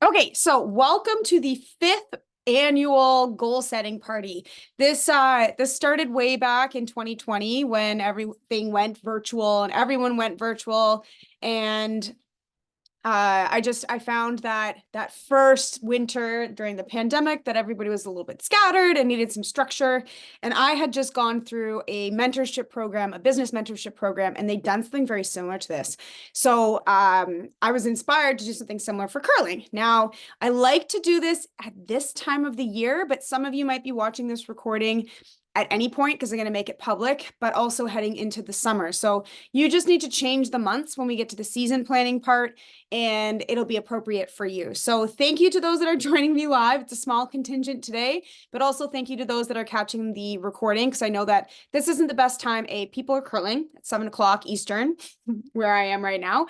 Okay, so welcome to the fifth annual goal setting party. This started way back in 2020 when everything went virtual and everyone went virtual. And I found that first winter during the pandemic that everybody was a little bit scattered and needed some structure. And I had just gone through a mentorship program, a business mentorship program, and they'd done something very similar to this. So I was inspired to do something similar for curling. Now, I like to do this at this time of the year, but some of you might be watching this recording at any point because I'm going to make it public, but also heading into the summer. So you just need to change the months when we get to the season planning part, and it'll be appropriate for you. So thank you to those that are joining me live. It's a small contingent today, but also thank you to those that are catching the recording, because I know that this isn't the best time. People are curling at 7 o'clock Eastern, where I am right now.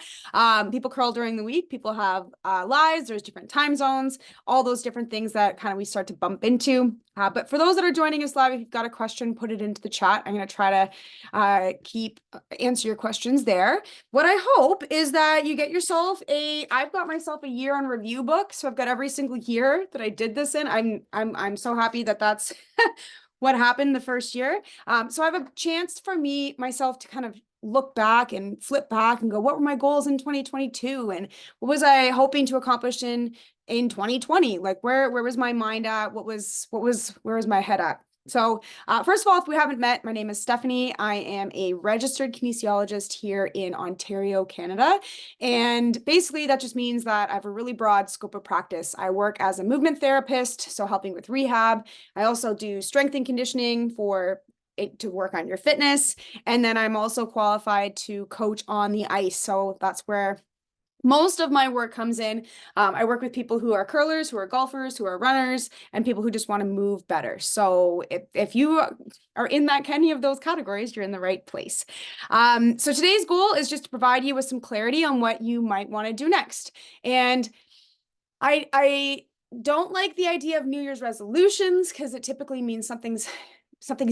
People curl during the week. People have lives. There's different time zones, all those different things that kind of we start to bump into. But for those that are joining us live, if you've got a question, put it into the chat. I'm going to try to answer your questions there. What I hope is that you get yourself I've got myself a year on review book. So I've got every single year that I did this in. I'm so happy that that's what happened the first year. So I have a chance for myself to kind of look back and flip back and go, what were my goals in 2022? And what was I hoping to accomplish in 2020? Like where was my mind at? Where was my head at? So first of all, if we haven't met, my name is Stephanie. I am a registered kinesiologist here in Ontario, Canada. And basically that just means that I have a really broad scope of practice. I work as a movement therapist, so helping with rehab. I also do strength and conditioning to work on your fitness. And then I'm also qualified to coach on the ice. So that's where most of my work comes in. I work with people who are curlers, who are golfers, who are runners, and people who just want to move better. So if you are in any of those categories, you're in the right place. So today's goal is just to provide you with some clarity on what you might want to do next. And I don't like the idea of New Year's resolutions because it typically means something's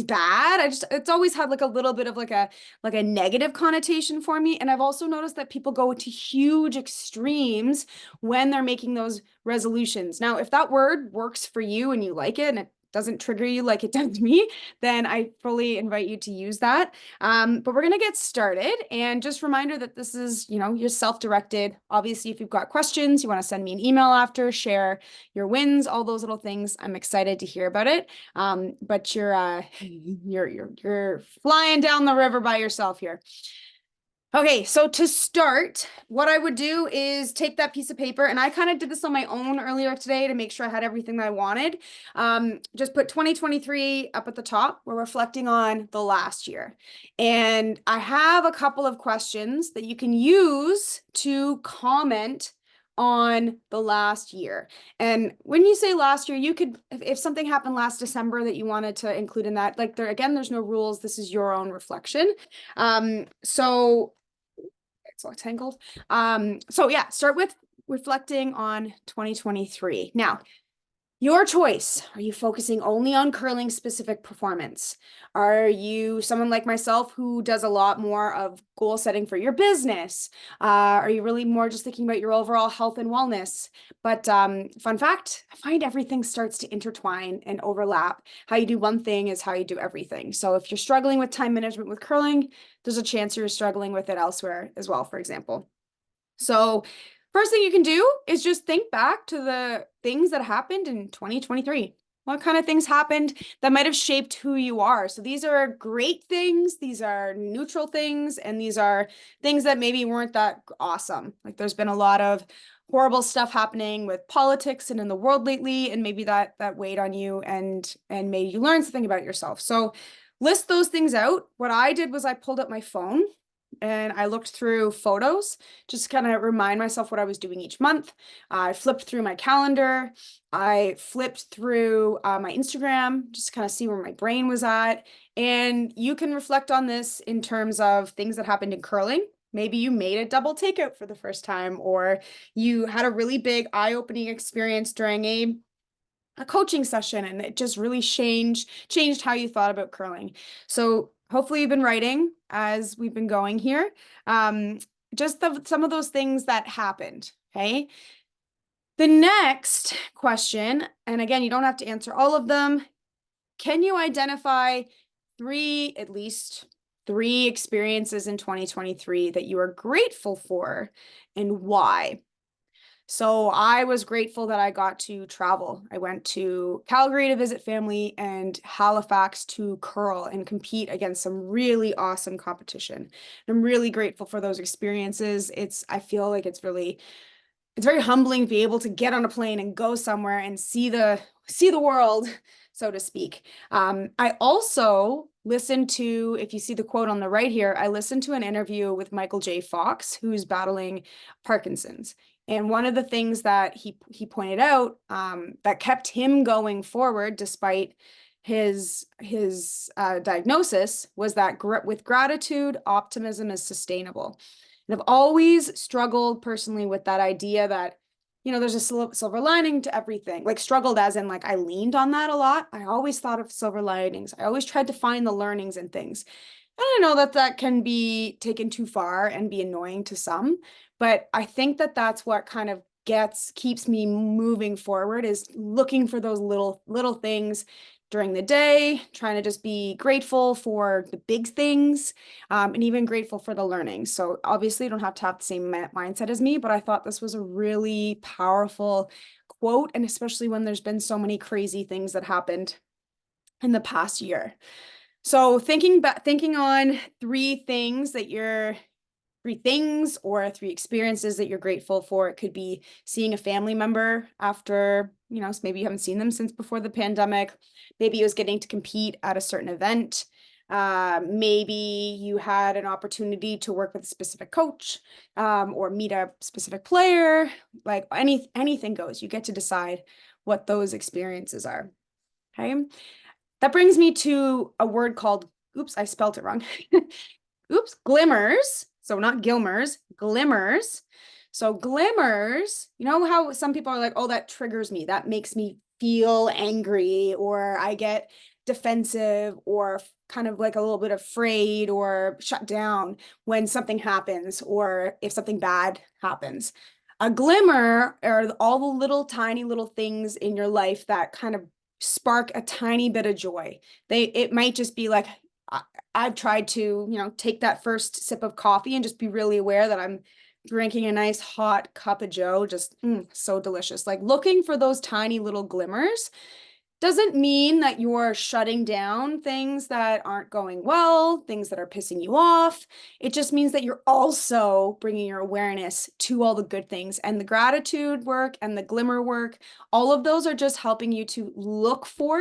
bad. It's always had like a little bit of like a negative connotation for me. And I've also noticed that people go to huge extremes when they're making those resolutions. Now, if that word works for you and you like it and it doesn't trigger you like it does me, then I fully invite you to use that. But we're going to get started. And just reminder that this is, you're self-directed. Obviously, if you've got questions, you want to send me an email after, share your wins, all those little things. I'm excited to hear about it. But you're flying down the river by yourself here. Okay, so to start, what I would do is take that piece of paper, and I kind of did this on my own earlier today to make sure I had everything that I wanted. Just put 2023 up at the top. We're reflecting on the last year. And I have a couple of questions that you can use to comment on the last year. And when you say last year, you could, if something happened last December that you wanted to include in that, like there's no rules. This is your own reflection. So it's all tangled. So yeah, start with reflecting on 2023. Now, your choice. Are you focusing only on curling specific performance? Are you someone like myself who does a lot more of goal setting for your business? Are you really more just thinking about your overall health and wellness? But fun fact, I find everything starts to intertwine and overlap. How you do one thing is how you do everything. So if you're struggling with time management with curling, there's a chance you're struggling with it elsewhere as well, for example. So first thing you can do is just think back to the things that happened in 2023. What kind of things happened that might have shaped who you are? So these are great things, these are neutral things, and these are things that maybe weren't that awesome. Like there's been a lot of horrible stuff happening with politics and in the world lately, and maybe that weighed on you and made you learn something about yourself. So list those things out. What I did was I pulled up my phone and I looked through photos, just kind of remind myself what I was doing each month. I flipped through my calendar. I flipped through my Instagram, just kind of see where my brain was at. And you can reflect on this in terms of things that happened in curling. Maybe you made a double takeout for the first time, or you had a really big eye-opening experience during a coaching session and it just really changed how you thought about curling. So hopefully you've been writing as we've been going here. Just some of those things that happened, okay? The next question, and again, you don't have to answer all of them. Can you identify at least three experiences in 2023 that you are grateful for and why? So I was grateful that I got to travel. I went to Calgary to visit family and Halifax to curl and compete against some really awesome competition. And I'm really grateful for those experiences. I feel like it's very humbling to be able to get on a plane and go somewhere and see the world, so to speak. I also listened to, if you see the quote on the right here, I listened to an interview with Michael J. Fox, who's battling Parkinson's. And one of the things that he pointed out that kept him going forward despite his diagnosis was that with gratitude, optimism is sustainable. And I've always struggled personally with that idea that, there's a silver lining to everything. Like struggled as in like I leaned on that a lot. I always thought of silver linings. I always tried to find the learnings in things. And I know that that can be taken too far and be annoying to some, but I think that that's what kind of keeps me moving forward, is looking for those little things during the day, trying to just be grateful for the big things, and even grateful for the learning. So obviously you don't have to have the same mindset as me, but I thought this was a really powerful quote, and especially when there's been so many crazy things that happened in the past year. So thinking on three things or three experiences that you're grateful for. It could be seeing a family member after, so maybe you haven't seen them since before the pandemic. Maybe it was getting to compete at a certain event. Maybe you had an opportunity to work with a specific coach, or meet a specific player. Like anything goes. You get to decide what those experiences are. Okay. That brings me to a word called, oops, I spelled it wrong. Oops, glimmers. So not Gilmers, glimmers. So glimmers, you know how some people are like, oh, that triggers me. That makes me feel angry, or I get defensive, or kind of like a little bit afraid or shut down when something happens, or if something bad happens. A glimmer are all the little tiny little things in your life that kind of spark a tiny bit of joy. It might just be like, I've tried to, take that first sip of coffee and just be really aware that I'm drinking a nice hot cup of joe, just so delicious. Like looking for those tiny little glimmers doesn't mean that you're shutting down things that aren't going well, things that are pissing you off. It just means that you're also bringing your awareness to all the good things, and the gratitude work and the glimmer work. All of those are just helping you to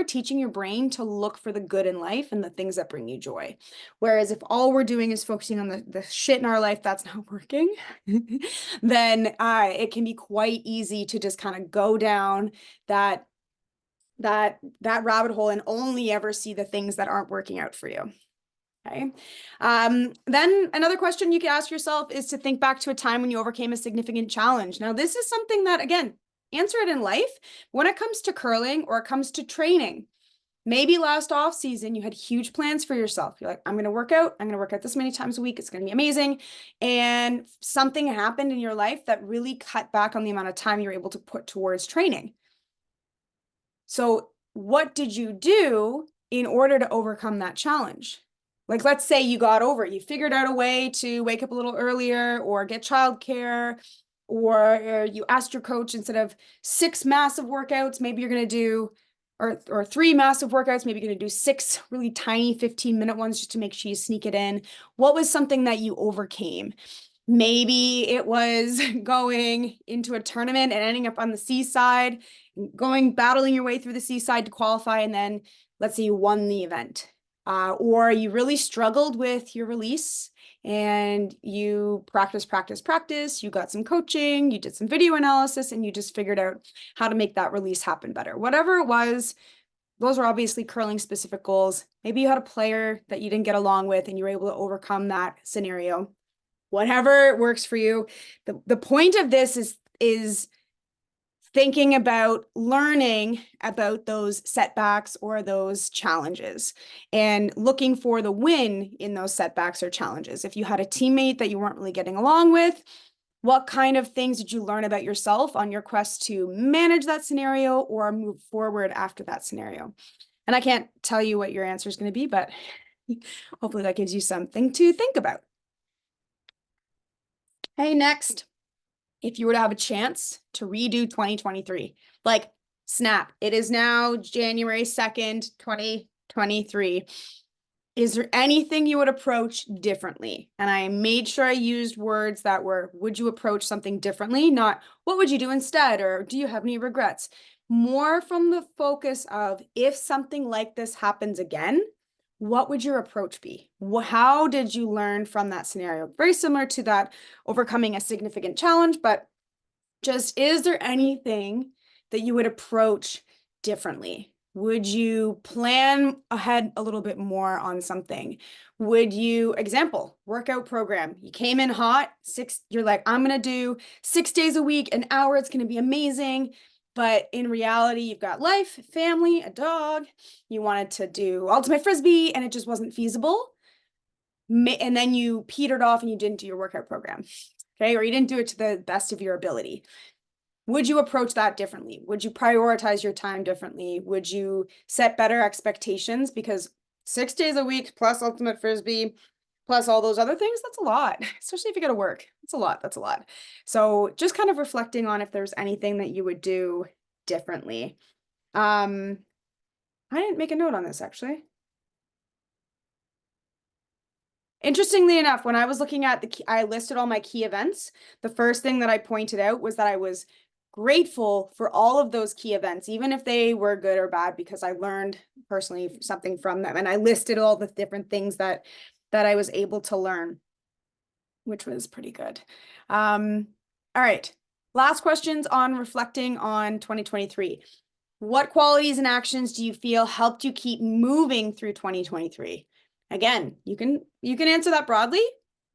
teaching your brain to look for the good in life and the things that bring you joy. Whereas if all we're doing is focusing on the shit in our life that's not working, then it can be quite easy to just kind of go down that rabbit hole and only ever see the things that aren't working out for you. Okay. Then another question you could ask yourself is to think back to a time when you overcame a significant challenge. Now, this is something that, again, answer it in life. When it comes to curling or it comes to training, maybe last off season, you had huge plans for yourself. You're like, I'm going to work out. I'm going to work out this many times a week. It's going to be amazing. And something happened in your life that really cut back on the amount of time you're able to put towards training. So what did you do in order to overcome that challenge? Like, let's say you got over it. You figured out a way to wake up a little earlier or get childcare, or you asked your coach, instead of 6 massive workouts, maybe you're going to do, or 3 massive workouts, maybe you're going to do 6 really tiny 15-minute ones just to make sure you sneak it in. What was something that you overcame? Maybe it was going into a tournament and ending up on the seaside, battling your way through the seaside to qualify, and then let's say you won the event. Or you really struggled with your release and you practice, you got some coaching, you did some video analysis, and you just figured out how to make that release happen better. Whatever it was, those were obviously curling specific goals. Maybe you had a player that you didn't get along with and you were able to overcome that scenario. Whatever works for you. The point of this is thinking about learning about those setbacks or those challenges and looking for the win in those setbacks or challenges. If you had a teammate that you weren't really getting along with, What kind of things did you learn about yourself on your quest to manage that scenario or move forward after that scenario? And I can't tell you what your answer is going to be, but hopefully that gives you something to think about. Hey, next, if you were to have a chance to redo 2023, like snap, it is now January 2nd, 2023. Is there anything you would approach differently? And I made sure I used words that were, would you approach something differently? Not, what would you do instead? Or do you have any regrets? More from the focus of, if something like this happens again, what would your approach be? How did you learn from that scenario? Very similar to that overcoming a significant challenge, but just, is there anything that you would approach differently? Would you plan ahead a little bit more on something? Would you, example, workout program, you came in hot, you're like, I'm gonna do 6 days a week, an hour, it's gonna be amazing. But in reality, you've got life, family, a dog, you wanted to do ultimate frisbee and it just wasn't feasible. And then you petered off and you didn't do your workout program, okay? Or you didn't do it to the best of your ability. Would you approach that differently? Would you prioritize your time differently? Would you set better expectations? Because 6 days a week plus ultimate frisbee plus all those other things, that's a lot, especially if you go to work. It's a lot, that's a lot. So just kind of reflecting on if there's anything that you would do differently. I didn't make a note on this actually. Interestingly enough, when I was looking at I listed all my key events. The first thing that I pointed out was that I was grateful for all of those key events, even if they were good or bad, because I learned personally something from them. And I listed all the different things that I was able to learn, which was pretty good. All right. Last questions on reflecting on 2023. What qualities and actions do you feel helped you keep moving through 2023? Again, you can answer that broadly,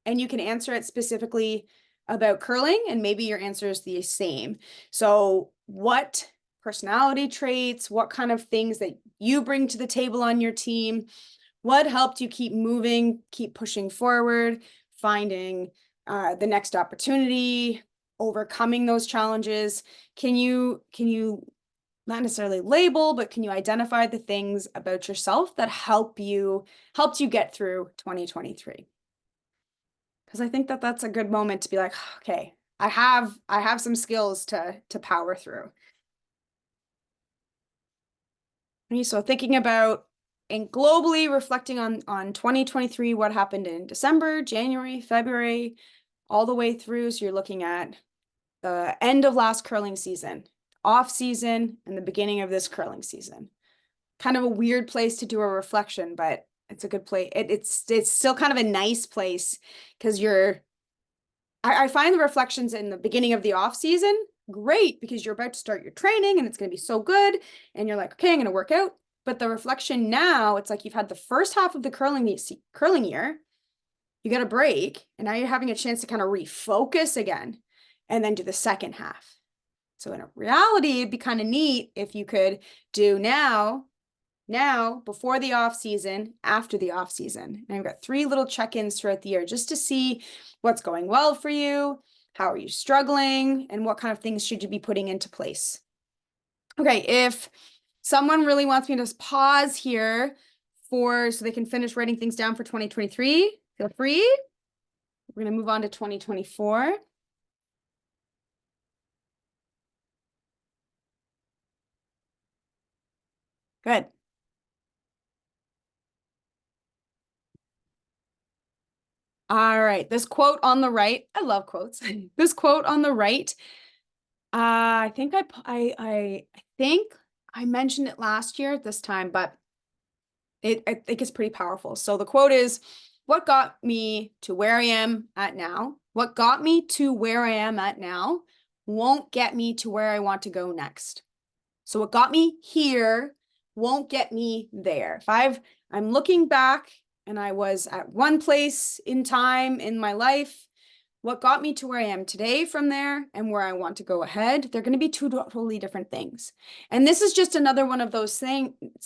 and you can answer it specifically about curling, and maybe your answer is the same. So what personality traits, what kind of things that you bring to the table on your team, what helped you keep moving, keep pushing forward, finding the next opportunity, overcoming those challenges? Can you not necessarily label, but can you identify the things about yourself that helped you get through 2023? Because I think that that's a good moment to be like, okay, I have some skills to power through. Okay, so thinking about and globally reflecting on 2023, what happened in December, January, February, all the way through. So you're looking at the end of last curling season, off season, and the beginning of this curling season. Kind of a weird place to do a reflection, but it's a good place. It's still kind of a nice place because I find the reflections in the beginning of the off season great because you're about to start your training and it's going to be so good. And you're like, okay, I'm going to work out. But the reflection now, it's like you've had the first half of the curling year, you got a break, and now you're having a chance to kind of refocus again and then do the second half. So in reality, it'd be kind of neat if you could do now, before the off season, after the off season. And I've got 3 little check-ins throughout the year just to see what's going well for you, how are you struggling, and what kind of things should you be putting into place. Okay, if someone really wants me to pause here so they can finish writing things down for 2023, feel free. We're going to move on to 2024. Good. All right, this quote on the right, I love quotes. This quote on the right, I think I think I mentioned it last year at this time, but I think it's pretty powerful. So the quote is, what got me to where I am at now? What got me to where I am at now won't get me to where I want to go next. So what got me here won't get me there. If I'm looking back and I was at one place in time in my life, what got me to where I am today from there and where I want to go ahead, they're going to be 2 totally different things. And this is just another one of those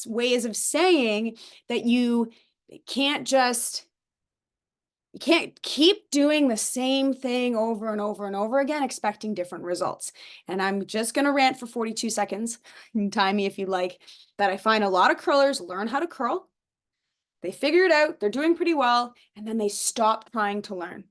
ways of saying that you can't just You can't keep doing the same thing over and over and over again, expecting different results. And I'm just going to rant for 42 seconds. You can time me if you like, that I find a lot of curlers learn how to curl. They figure it out, they're doing pretty well, and then they stop trying to learn.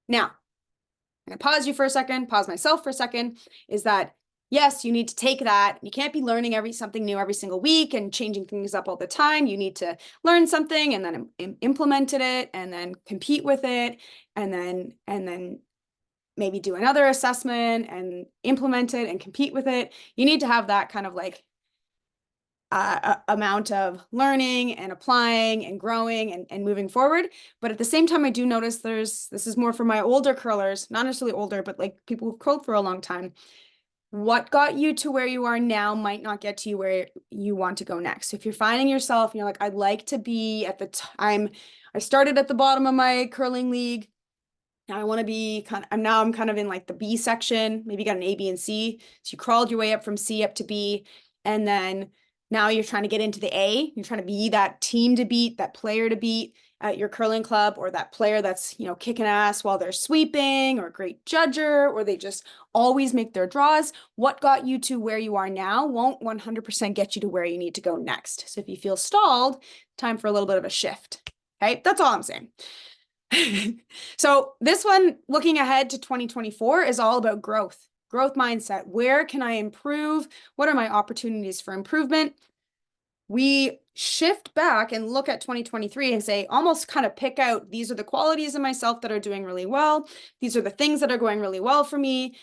Now, I'm going to pause you for a second, pause myself for a second, is that yes, you need to take that. You can't be learning something new every single week and changing things up all the time. You need to learn something and then implement it and then compete with it and then maybe do another assessment and implement it and compete with it. You need to have that kind of like amount of learning and applying and growing and moving forward. But at the same time, I do notice this is more for my older curlers, not necessarily older, but like people who've curled for a long time. What got you to where you are now might not get to you where you want to go next. So if you're finding yourself and you're like, I'd like to be at the time, I started at the bottom of my curling league. Now I want to be I'm kind of in like the B section, maybe got an A, B, and C. So you crawled your way up from C up to B. And then now you're trying to get into the A. You're trying to be that team to beat, that player to beat at your curling club, or that player that's, kicking ass while they're sweeping, or a great judger, or they just always make their draws. What got you to where you are now won't 100% get you to where you need to go next. So if you feel stalled, time for a little bit of a shift. Okay, that's all I'm saying. So this one, looking ahead to 2024, is all about growth mindset. Where can I improve? What are my opportunities for improvement? We shift back and look at 2023 and say, almost kind of pick out, these are the qualities of myself that are doing really well. These are the things that are going really well for me.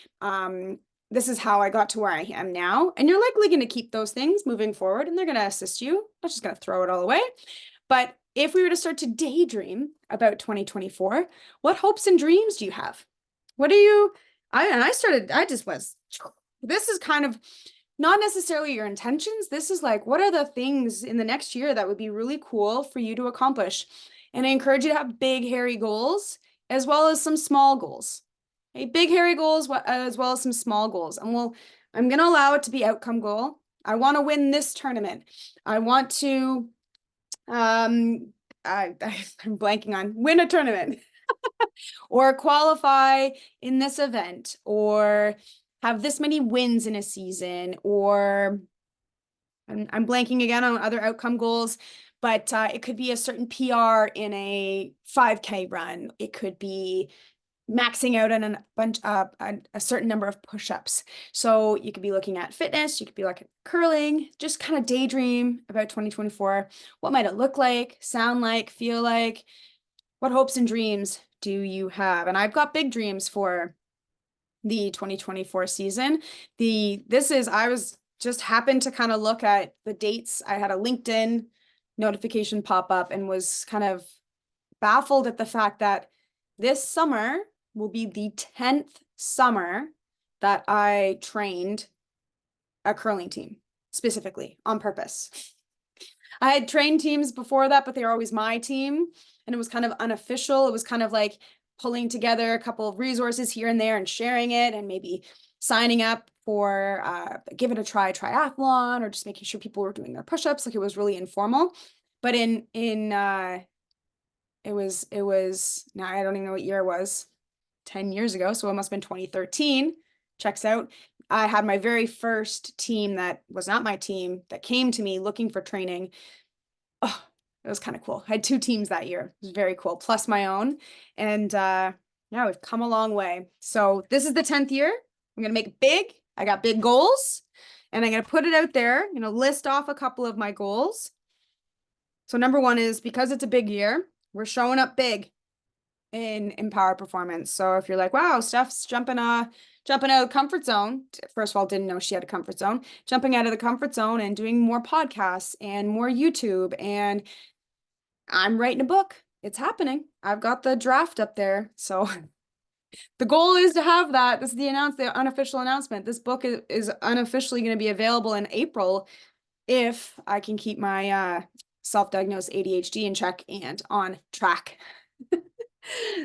This is how I got to where I am now. And you're likely going to keep those things moving forward, and they're going to assist you. I'm not just going to throw it all away. But if we were to start to daydream about 2024, what hopes and dreams do you have? What do you, this is kind of not necessarily your intentions. This is like, what are the things in the next year that would be really cool for you to accomplish? And I encourage you to have big, hairy goals as well as some small goals. Okay, big, hairy goals as well as some small goals. And I'm going to allow it to be outcome goal. I want to win this tournament. I want to, I'm blanking on win a tournament or qualify in this event or have this many wins in a season, or I'm blanking again on other outcome goals, but it could be a certain PR in a 5K run. It could be maxing out on a certain number of push-ups. So you could be looking at fitness, you could be looking at curling, just kind of daydream about 2024. What might it look like, sound like, feel like? What hopes and dreams do you have? And I've got big dreams for the 2024 season. I was just happened to kind of look at the dates. I had a LinkedIn notification pop up and was kind of baffled at the fact that this summer will be the 10th summer that I trained a curling team, specifically on purpose. I had trained teams before that, but they were always my team, and it was kind of unofficial. It was kind of like pulling together a couple of resources here and there and sharing it, and maybe signing up for give it a try triathlon, or just making sure people were doing their push-ups. Like, it was really informal. But it was now I don't even know what year it was, 10 years ago, so it must have been 2013. Checks out. I had my very first team that was not my team that came to me looking for training. Oh, it was kind of cool. I had 2 teams that year. It was very cool, plus my own. And yeah, we've come a long way. So this is the 10th year. I'm going to make it big. I got big goals, and I'm going to put it out there, list off a couple of my goals. So number 1 is, because it's a big year, we're showing up big in Empower Performance. So if you're like, wow, Steph's jumping out of the comfort zone. First of all, didn't know she had a comfort zone. Jumping out of the comfort zone and doing more podcasts and more YouTube, and I'm writing a book. It's happening. I've got the draft up there. So the goal is to have that. This is the unofficial announcement. This book is unofficially going to be available in April if I can keep my self-diagnosed ADHD in check and on track.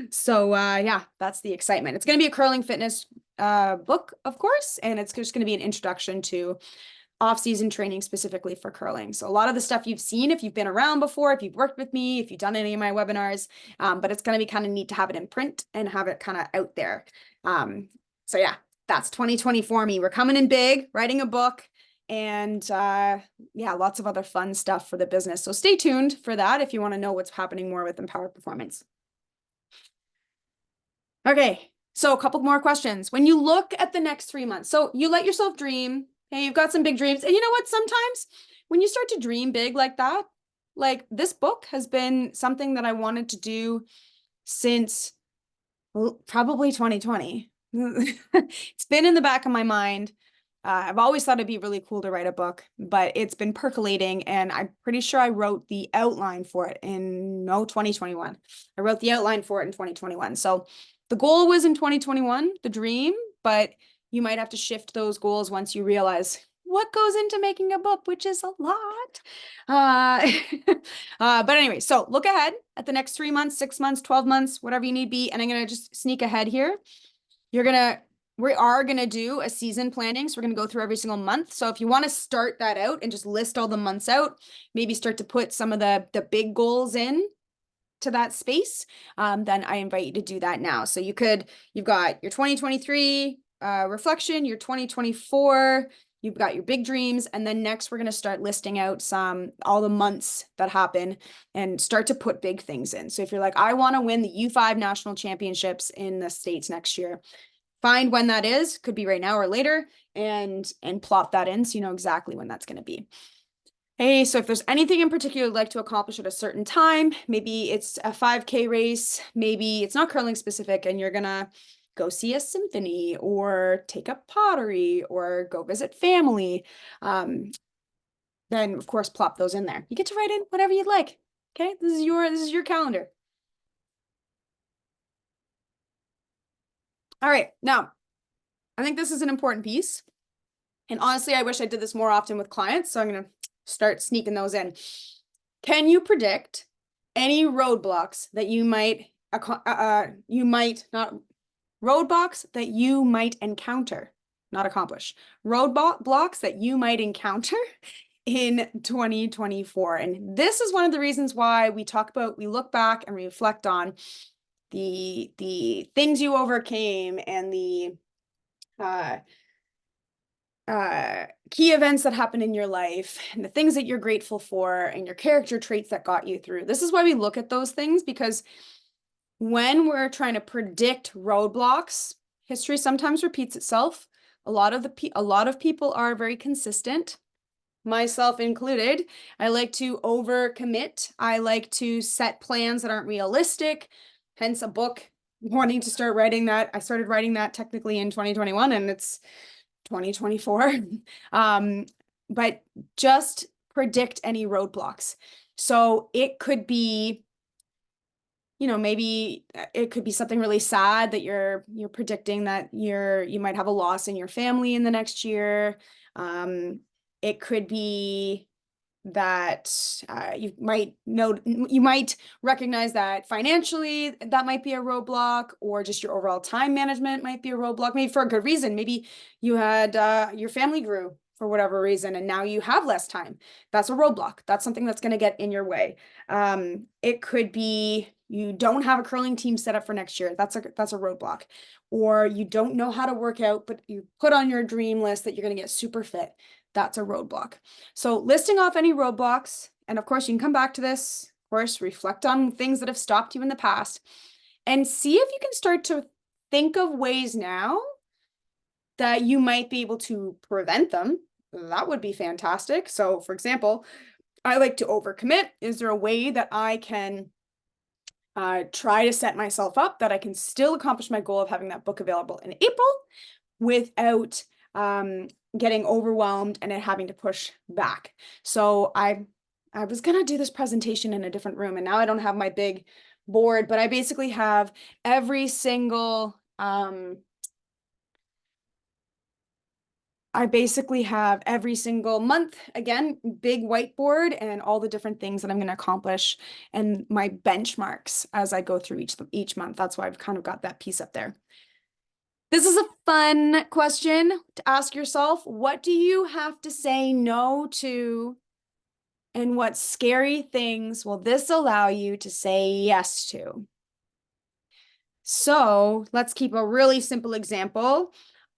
So yeah, that's the excitement. It's going to be a curling fitness book, of course, and it's just going to be an introduction to off-season training specifically for curling. So a lot of the stuff you've seen, if you've been around before, if you've worked with me, if you've done any of my webinars, but it's going to be kind of neat to have it in print and have it kind of out there. So yeah, that's 2024 me. We're coming in big, writing a book, and yeah, lots of other fun stuff for the business. So stay tuned for that if you want to know what's happening more with Empowered Performance. Okay, so a couple more questions. When you look at the next 3 months, so you let yourself dream. Hey, you've got some big dreams. And you know what? Sometimes when you start to dream big like that, like this book has been something that I wanted to do since probably 2020. It's been in the back of my mind. I've always thought it'd be really cool to write a book, but it's been percolating, and I'm pretty sure I wrote the outline for it in 2021. I wrote the outline for it in 2021. So the goal was in 2021, the dream, but you might have to shift those goals once you realize what goes into making a book, which is a lot. But anyway, so look ahead at the next 3 months, 6 months, 12 months, whatever you need be. And I'm going to just sneak ahead here. We are going to do a season planning. So we're going to go through every single month. So if you want to start that out and just list all the months out, maybe start to put some of the big goals in to that space, then I invite you to do that now. So you've got your 2023 reflection, your 2024, you've got your big dreams, and then next we're going to start listing out all the months that happen and start to put big things in. So if you're like, I want to win the U5 national championships in the States next year, find when that is, could be right now or later, and plot that in so you know exactly when that's going to be. Hey, so if there's anything in particular you'd like to accomplish at a certain time, maybe it's a 5K race, maybe it's not curling specific and you're gonna go see a symphony or take up pottery or go visit family, then of course plop those in there. You get to write in whatever you'd like. Okay, this is your calendar. All right, now I think this is an important piece. And honestly, I wish I did this more often with clients, so I'm gonna start sneaking those in. Can you predict any roadblocks that you might encounter, not accomplish, roadblocks that you might encounter in 2024? And this is one of the reasons why we look back and reflect on the things you overcame and the key events that happen in your life and the things that you're grateful for and your character traits that got you through. This is why we look at those things, because when we're trying to predict roadblocks, history sometimes repeats itself. A lot of people are very consistent, myself included. I like to overcommit. I like to set plans that aren't realistic, hence a book, wanting to start writing that. I started writing that technically in 2021 and it's 2024. But just predict any roadblocks. So it could be, maybe it could be something really sad that you're predicting that you might have a loss in your family in the next year. It could be that you might recognize that financially that might be a roadblock, or just your overall time management might be a roadblock, maybe for a good reason. Maybe you had your family grew for whatever reason and now you have less time. That's a roadblock. That's something that's going to get in your way. It could be you don't have a curling team set up for next year. That's a roadblock. Or you don't know how to work out, but you put on your dream list that you're going to get super fit. That's a roadblock. So listing off any roadblocks, and of course you can come back to this, of course, reflect on things that have stopped you in the past and see if you can start to think of ways now that you might be able to prevent them. That would be fantastic. So for example, I like to overcommit. Is there a way that I can try to set myself up that I can still accomplish my goal of having that book available in April without getting overwhelmed and it having to push back? So I was gonna do this presentation in a different room, and now I don't have my big board, but I basically have every single month, again, big whiteboard, and all the different things that I'm going to accomplish and my benchmarks as I go through each month. That's why I've kind of got that piece up there. This is a fun question to ask yourself. What do you have to say no to? And what scary things will this allow you to say yes to? So let's keep a really simple example.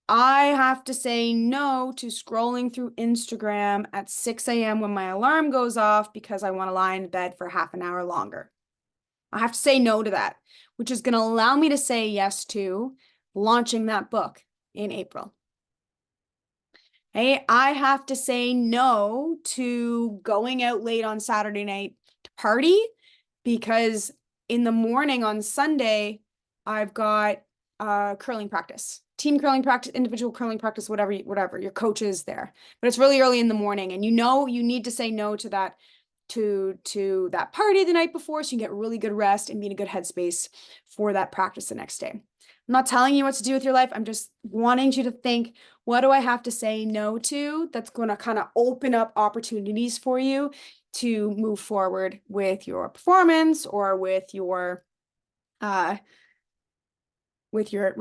I have to say no to scrolling through Instagram at 6 a.m. when my alarm goes off because I want to lie in bed for half an hour longer. I have to say no to that, which is going to allow me to say yes to launching that book in April. Hey, I have to say no to going out late on Saturday night to party because in the morning on Sunday, I've got curling practice, team curling practice, individual curling practice, whatever, your coach is there. But it's really early in the morning and you know you need to say no to that to that party the night before so you can get really good rest and be in a good headspace for that practice the next day. I'm not telling you what to do with your life. I'm just wanting you to think, what do I have to say no to that's going to kind of open up opportunities for you to move forward with your performance or with your with your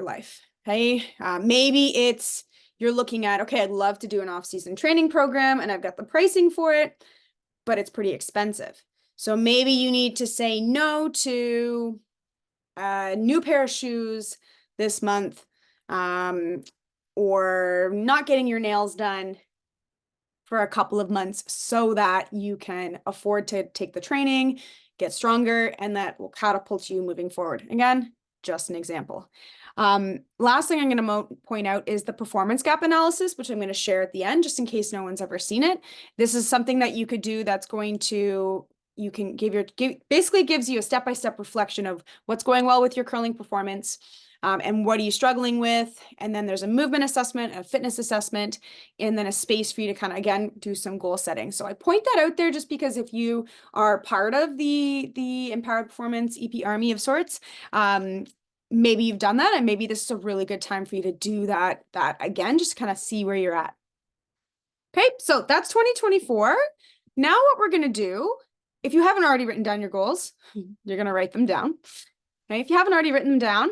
life. Okay. Maybe it's you're looking at, okay, I'd love to do an off-season training program and I've got the pricing for it, but it's pretty expensive. So maybe you need to say no to a new pair of shoes this month, or not getting your nails done for a couple of months so that you can afford to take the training, get stronger, and that will catapult you moving forward. Again, just an example. Last thing I'm going to point out is the performance gap analysis, which I'm going to share at the end, just in case no one's ever seen it. This is something that you could do that's going to, you can basically gives you a step-by-step reflection of what's going well with your curling performance, and what are you struggling with? And then there's a movement assessment, a fitness assessment, and then a space for you to kind of, again, do some goal setting. So I point that out there just because if you are part of the Empowered Performance EP Army of sorts, maybe you've done that and maybe this is a really good time for you to do that again, just kind of see where you're at. Okay, so that's 2024. Now what we're going to do, if you haven't already written down your goals, you're going to write them down. Okay, if you haven't already written them down,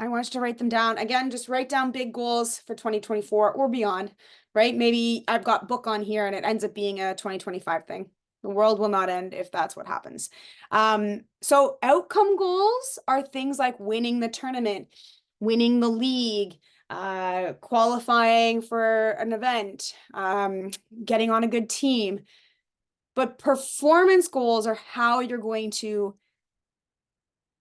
I want you to write them down. Again, just write down big goals for 2024 or beyond, right? Maybe I've got book on here and it ends up being a 2025 thing. The world will not end if that's what happens. So outcome goals are things like winning the tournament, winning the league, qualifying for an event, getting on a good team. But performance goals are how you're going to,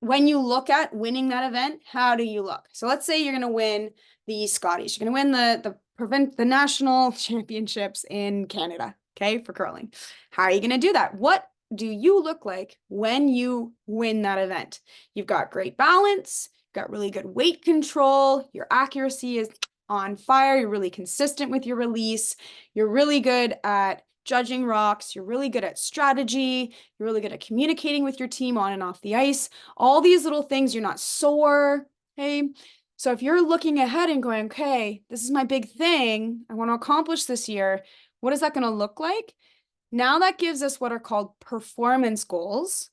when you look at winning that event, how do you look? So let's say you're going to win the Scotties. You're going to win the national championships in Canada, okay, for curling. How are you going to do that? What do you look like when you win that event? You've got great balance, you've got really good weight control, your accuracy is on fire, you're really consistent with your release, you're really good at judging rocks, you're really good at strategy, you're really good at communicating with your team on and off the ice, all these little things, you're not sore, okay? So if you're looking ahead and going, okay, this is my big thing, I want to accomplish this year, what is that going to look like? Now that gives us what are called performance goals,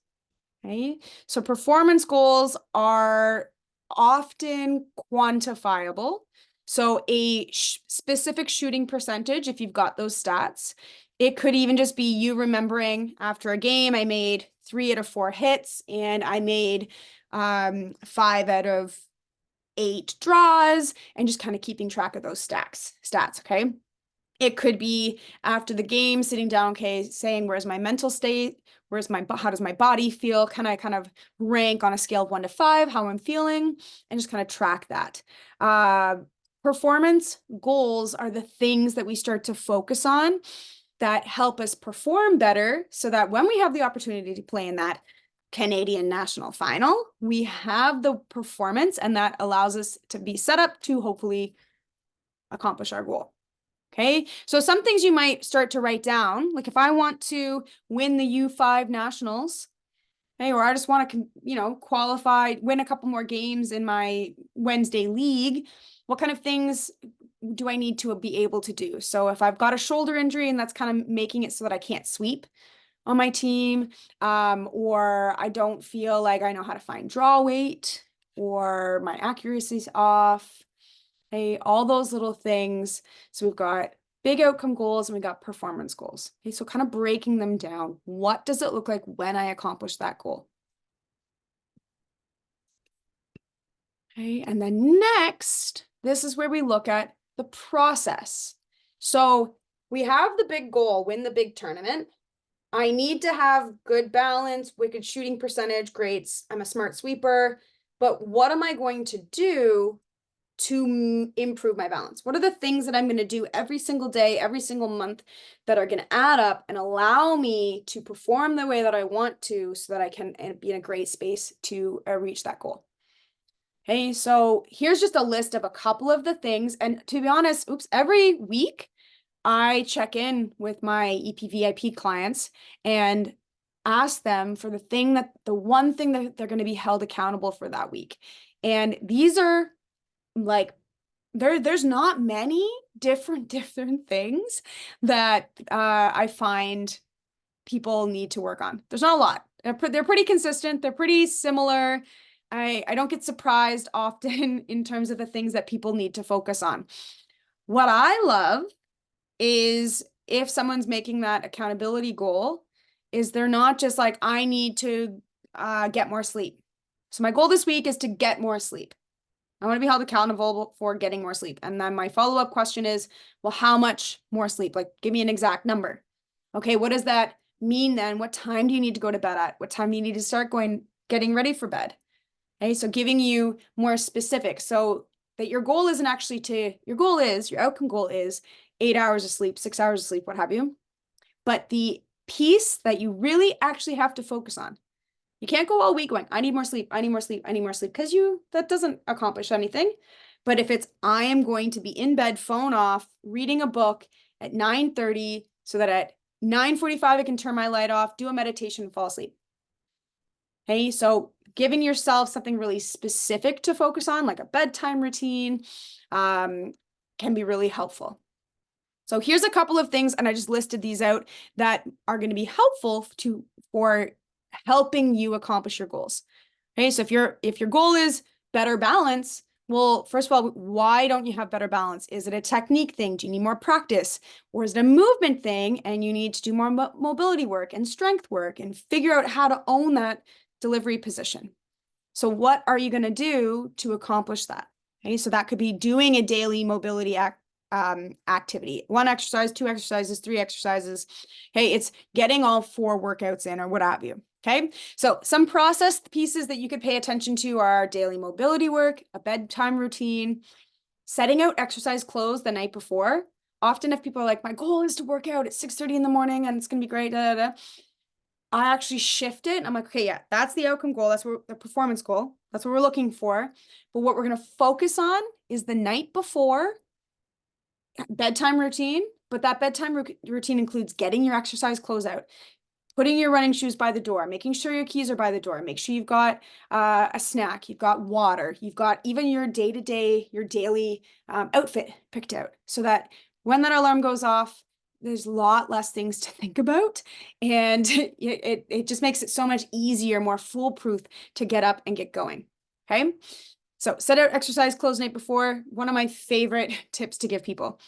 okay? So performance goals are often quantifiable. So a specific shooting percentage, if you've got those stats. It could even just be you remembering after a game, I made 3 out of 4 hits and I made 5 out of 8 draws and just kind of keeping track of those stats, okay? It could be after the game, sitting down, okay, saying, where's my mental state? How does my body feel? Can I kind of rank on a scale of 1 to 5, how I'm feeling, and just kind of track that. Performance goals are the things that we start to focus on that help us perform better so that when we have the opportunity to play in that Canadian national final, we have the performance and that allows us to be set up to hopefully accomplish our goal. Okay, so some things you might start to write down, like if I want to win the U5 nationals, okay, or I just want to, qualify, win a couple more games in my Wednesday league, what kind of things do I need to be able to do? So if I've got a shoulder injury and that's kind of making it so that I can't sweep on my team, or I don't feel like I know how to find draw weight, or my accuracy's off. Okay, all those little things. So we've got big outcome goals and we got performance goals. Okay, so kind of breaking them down. What does it look like when I accomplish that goal? Okay, and then next, this is where we look at the process. So we have the big goal, win the big tournament. I need to have good balance, wicked shooting percentage, greats. I'm a smart sweeper. But what am I going to do to improve my balance? What are the things that I'm going to do every single day, every single month that are going to add up and allow me to perform the way that I want to so that I can be in a great space to reach that goal? Okay, so here's just a list of a couple of the things. And to be honest, every week I check in with my EPVIP clients and ask them for the one thing that they're going to be held accountable for that week. And these are like, there's not many different things that I find people need to work on. There's not a lot. They're pretty consistent. They're pretty similar. I don't get surprised often in terms of the things that people need to focus on. What I love is if someone's making that accountability goal, is they're not just like, I need to get more sleep. So my goal this week is to get more sleep. I want to be held accountable for getting more sleep. And then my follow-up question is, well, how much more sleep? Like, give me an exact number. Okay, what does that mean then? What time do you need to go to bed at? What time do you need to start getting ready for bed? Okay, so giving you more specific so that your goal isn't actually your outcome goal is 8 hours of sleep, 6 hours of sleep, what have you. But the piece that you really actually have to focus on. You can't go all week going, I need more sleep, I need more sleep, I need more sleep, because that doesn't accomplish anything. But if it's, I am going to be in bed, phone off, reading a book at 9:30 so that at 9:45 I can turn my light off, do a meditation, and fall asleep. Okay, so giving yourself something really specific to focus on, like a bedtime routine, can be really helpful. So here's a couple of things, and I just listed these out that are going to be helpful for helping you accomplish your goals. Okay, so if your goal is better balance, well, first of all, why don't you have better balance? Is it a technique thing? Do you need more practice? Or is it a movement thing and you need to do more mobility work and strength work and figure out how to own that delivery position? So what are you going to do to accomplish that? Okay, so that could be doing a daily mobility activity. 1 exercise, 2 exercises, 3 exercises. Okay, it's getting all 4 workouts in or what have you. Okay, so some process pieces that you could pay attention to are daily mobility work, a bedtime routine, setting out exercise clothes the night before. Often if people are like, my goal is to work out at 6:30 in the morning and it's going to be great, da, da, da. I actually shift it. I'm like, okay, yeah, that's the outcome goal. That's what the performance goal. That's what we're looking for. But what we're going to focus on is the night before bedtime routine. But that bedtime routine includes getting your exercise clothes out, putting your running shoes by the door, making sure your keys are by the door, make sure you've got a snack, you've got water, you've got even your day-to-day, your daily outfit picked out so that when that alarm goes off, there's a lot less things to think about. And it just makes it so much easier, more foolproof to get up and get going. Okay. So set out exercise clothes night before. One of my favorite tips to give people.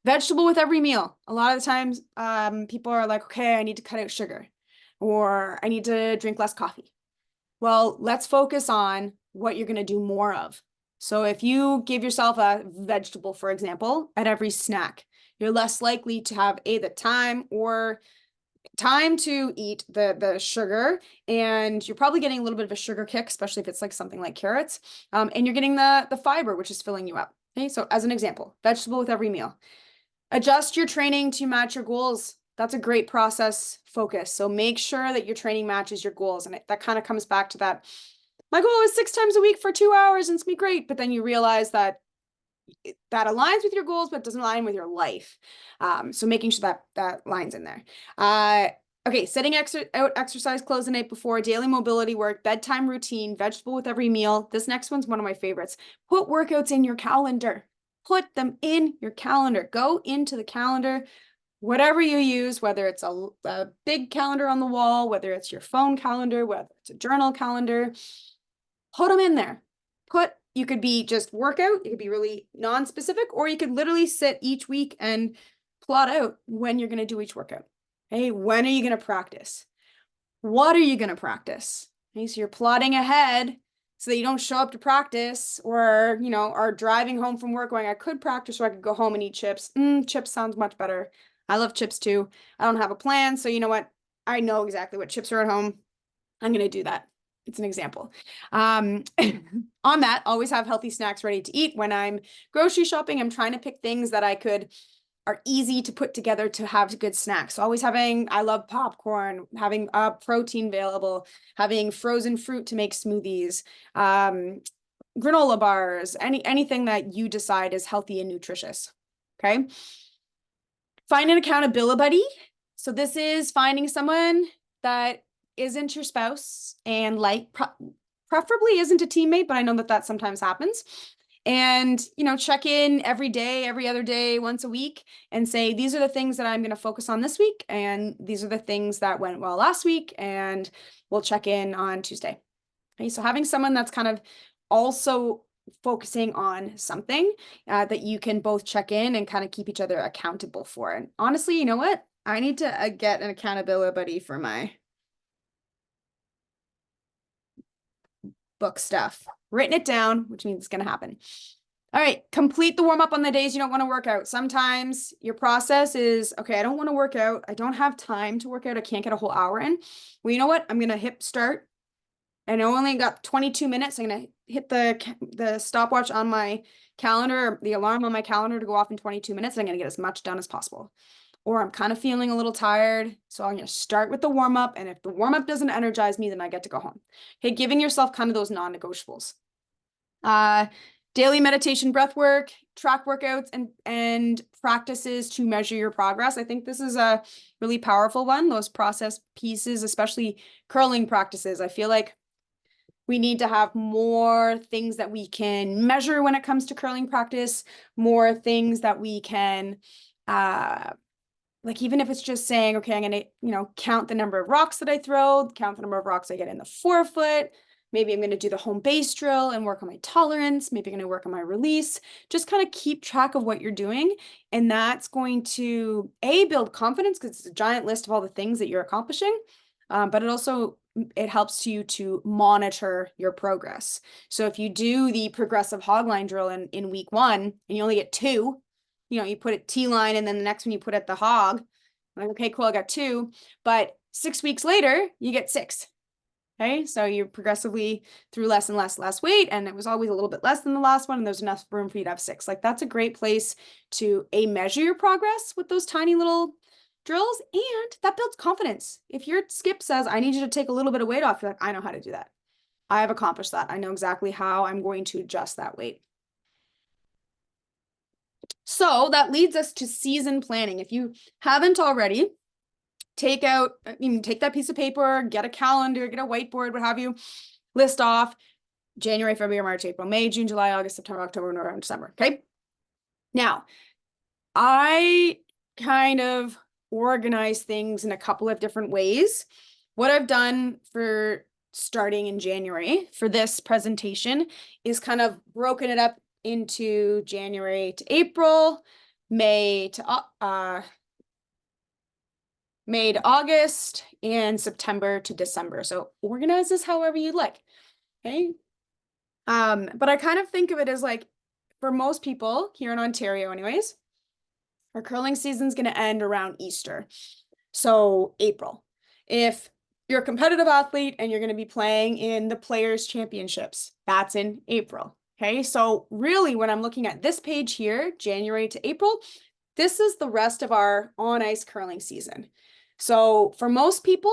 Vegetable with every meal. A lot of the times people are like, okay, I need to cut out sugar or I need to drink less coffee. Well, let's focus on what you're going to do more of. So if you give yourself a vegetable, for example, at every snack, you're less likely to have the time to eat the sugar, and you're probably getting a little bit of a sugar kick, especially if it's like something like carrots, and you're getting the fiber, which is filling you up. Okay, so as an example, vegetable with every meal. Adjust your training to match your goals. That's a great process focus. So make sure that your training matches your goals. And that kind of comes back to that. My goal is 6 times a week for 2 hours and it's gonna be great. But then you realize that that aligns with your goals, but doesn't align with your life. So making sure that lines in there. Okay, setting out exercise clothes the night before, daily mobility work, bedtime routine, vegetable with every meal. This next one's one of my favorites. Put workouts in your calendar. Put them in your calendar. Go into the calendar, whatever you use, whether it's a big calendar on the wall, whether it's your phone calendar, whether it's a journal calendar, put them in there. you could be just workout, you could be really non-specific, or you could literally sit each week and plot out when you're going to do each workout. Hey, when are you going to practice? What are you going to practice? Okay, so you're plotting ahead so that you don't show up to practice or, are driving home from work going, I could practice or I could go home and eat chips. Chips sounds much better. I love chips too. I don't have a plan. So you know what? I know exactly what chips are at home. I'm going to do that. It's an example. On that, always have healthy snacks ready to eat. When I'm grocery shopping, I'm trying to pick things that are easy to put together to have good snacks. So always I love popcorn, having protein available, having frozen fruit to make smoothies, granola bars, anything that you decide is healthy and nutritious. Okay. Find an accountability buddy. So this is finding someone that isn't your spouse and preferably isn't a teammate, but I know that sometimes happens. And, check in every day, every other day, once a week, and say, these are the things that I'm going to focus on this week. And these are the things that went well last week. And we'll check in on Tuesday. Okay, so having someone that's kind of also focusing on something that you can both check in and kind of keep each other accountable for. And honestly, you know what? I need to get an accountability buddy for my book stuff. Written it down, which means it's going to happen. All right, complete the warm-up on the days you don't want to work out. Sometimes your process is, okay, I don't want to work out. I don't have time to work out. I can't get a whole hour in. Well, you know what? I'm going to hit start. And I only got 22 minutes. I'm going to hit the stopwatch on my calendar, or the alarm on my calendar to go off in 22 minutes. And I'm going to get as much done as possible. Or I'm kind of feeling a little tired. So I'm going to start with the warm-up. And if the warm-up doesn't energize me, then I get to go home. Okay, giving yourself kind of those non-negotiables. Daily meditation, breath work, track workouts, and practices to measure your progress. I think this is a really powerful one. Those process pieces, especially curling practices. I feel like we need to have more things that we can measure when it comes to curling practice, more things that we can, like even if it's just saying, okay, I'm going to, count the number of rocks that I throw, count the number of rocks I get in the forefoot. Maybe I'm going to do the home base drill and work on my tolerance. Maybe I'm going to work on my release. Just kind of keep track of what you're doing. And that's going to, build confidence because it's a giant list of all the things that you're accomplishing. But it helps you to monitor your progress. So if you do the progressive hog line drill in week 1 and you only get 2, you put it T-line and then the next one you put it the hog. Like, okay, cool, I got 2. But 6 weeks later, you get 6. Okay, so you're progressively through less and less weight, and it was always a little bit less than the last one, and there's enough room for you to have 6. Like, that's a great place to measure your progress with those tiny little drills, and that builds confidence. If your skip says, I need you to take a little bit of weight off, you're like, I know how to do that. I have accomplished that. I know exactly how I'm going to adjust that weight. So that leads us to season planning. If you haven't already, take that piece of paper, get a calendar, get a whiteboard, what have you, list off January, February, March, April, May, June, July, August, September, October, November, December. Okay. Now, I kind of organize things in a couple of different ways. What I've done for starting in January for this presentation is kind of broken it up into January to April, May to August, and September to December. So organize this however you'd like. Okay. But I kind of think of it as like, for most people here in Ontario anyways, our curling season is going to end around Easter. So April. If you're a competitive athlete and you're going to be playing in the Players' Championships, that's in April. Okay. So really when I'm looking at this page here, January to April, this is the rest of our on-ice curling season. So for most people,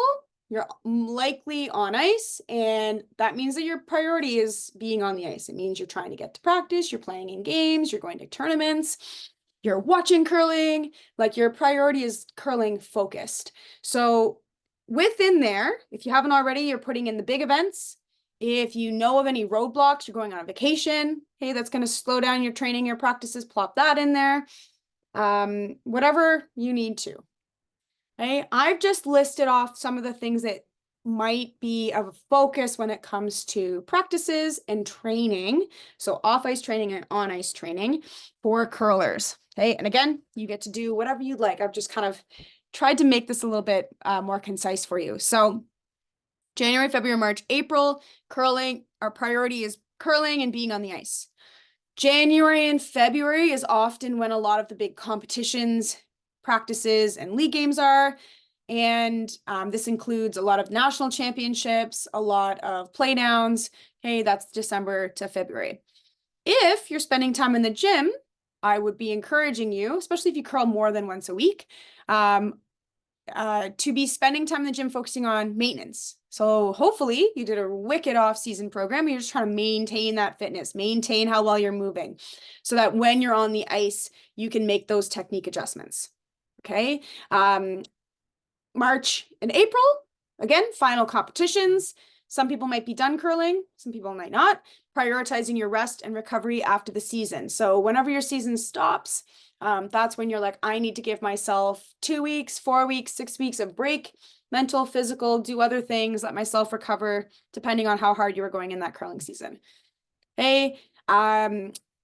you're likely on ice, and that means that your priority is being on the ice. It means you're trying to get to practice, you're playing in games, you're going to tournaments, you're watching curling, like your priority is curling focused. So within there, if you haven't already, you're putting in the big events. If you know of any roadblocks, you're going on a vacation, hey, that's going to slow down your training, your practices, plop that in there. Whatever you need to. Okay, I've just listed off some of the things that might be of focus when it comes to practices and training. So off ice training and on ice training for curlers. Okay. And again, you get to do whatever you'd like. I've just kind of tried to make this a little bit more concise for you. So January, February, March, April, curling, our priority is curling and being on the ice. January and February is often when a lot of the big competitions, practices, and league games are. And this includes a lot of national championships, a lot of playdowns. Okay, that's December to February. If you're spending time in the gym, I would be encouraging you, especially if you curl more than once a week, to be spending time in the gym focusing on maintenance. So hopefully you did a wicked off-season program and you're just trying to maintain that fitness, maintain how well you're moving, so that when you're on the ice, you can make those technique adjustments. Okay. March and April, again, final competitions. Some people might be done curling, some people might not. Prioritizing your rest and recovery after the season. So whenever your season stops, that's when you're like, I need to give myself 2 weeks, 4 weeks, 6 weeks of break, mental, physical, do other things, let myself recover, depending on how hard you were going in that curling season. Okay.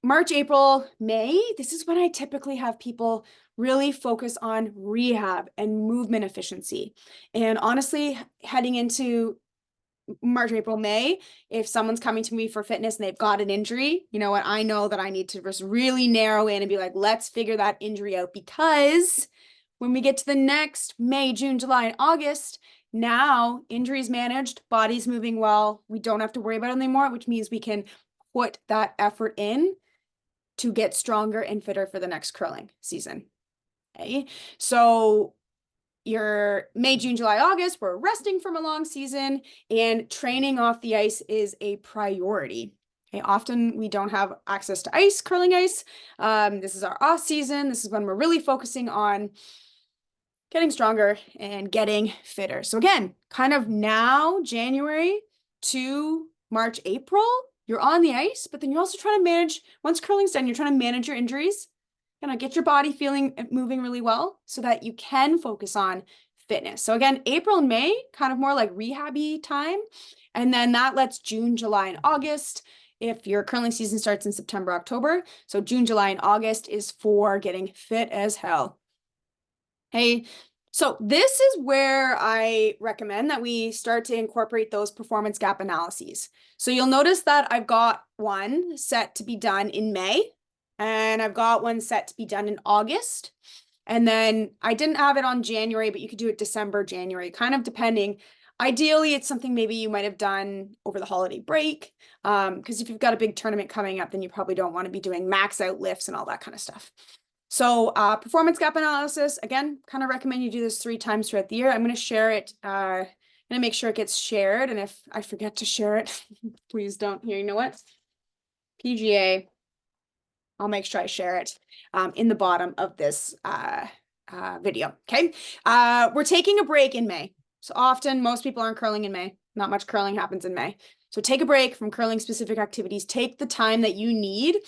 March, April, May, this is when I typically have people really focus on rehab and movement efficiency. And honestly, heading into March, April, May, if someone's coming to me for fitness and they've got an injury, you know what, I know that I need to just really narrow in and be like, let's figure that injury out, because when we get to the next May, June, July, and August, now injuries managed, body's moving well, we don't have to worry about it anymore, which means we can put that effort in to get stronger and fitter for the next curling season. Okay, so your May, June, July, August, we're resting from a long season, and training off the ice is a priority. Okay, often we don't have access to ice, curling ice. This is our off season. This is when we're really focusing on getting stronger and getting fitter. So again, kind of now, January to March, April, you're on the ice, but then you're also trying to manage, once curling's done, you're trying to manage your injuries, kind of get your body feeling and moving really well so that you can focus on fitness. So again, April and May, kind of more like rehab-y time. And then that lets June, July, and August, if your curling season starts in September, October. So June, July, and August is for getting fit as hell. Hey, so this is where I recommend that we start to incorporate those performance gap analyses. So you'll notice that I've got one set to be done in May, and I've got one set to be done in August. And then I didn't have it on January, but you could do it December, January, kind of depending. Ideally, it's something maybe you might have done over the holiday break. Because if you've got a big tournament coming up, then you probably don't want to be doing max out lifts and all that kind of stuff. So performance gap analysis, again, kind of recommend you do this 3 times throughout the year. I'm going to share it. I'm going to make sure it gets shared. And if I forget to share it, please don't. Here, you know what? PGA. I'll make sure I share it in the bottom of this video. Okay. We're taking a break in May. So often most people aren't curling in May. Not much curling happens in May. So take a break from curling specific activities. Take the time that you need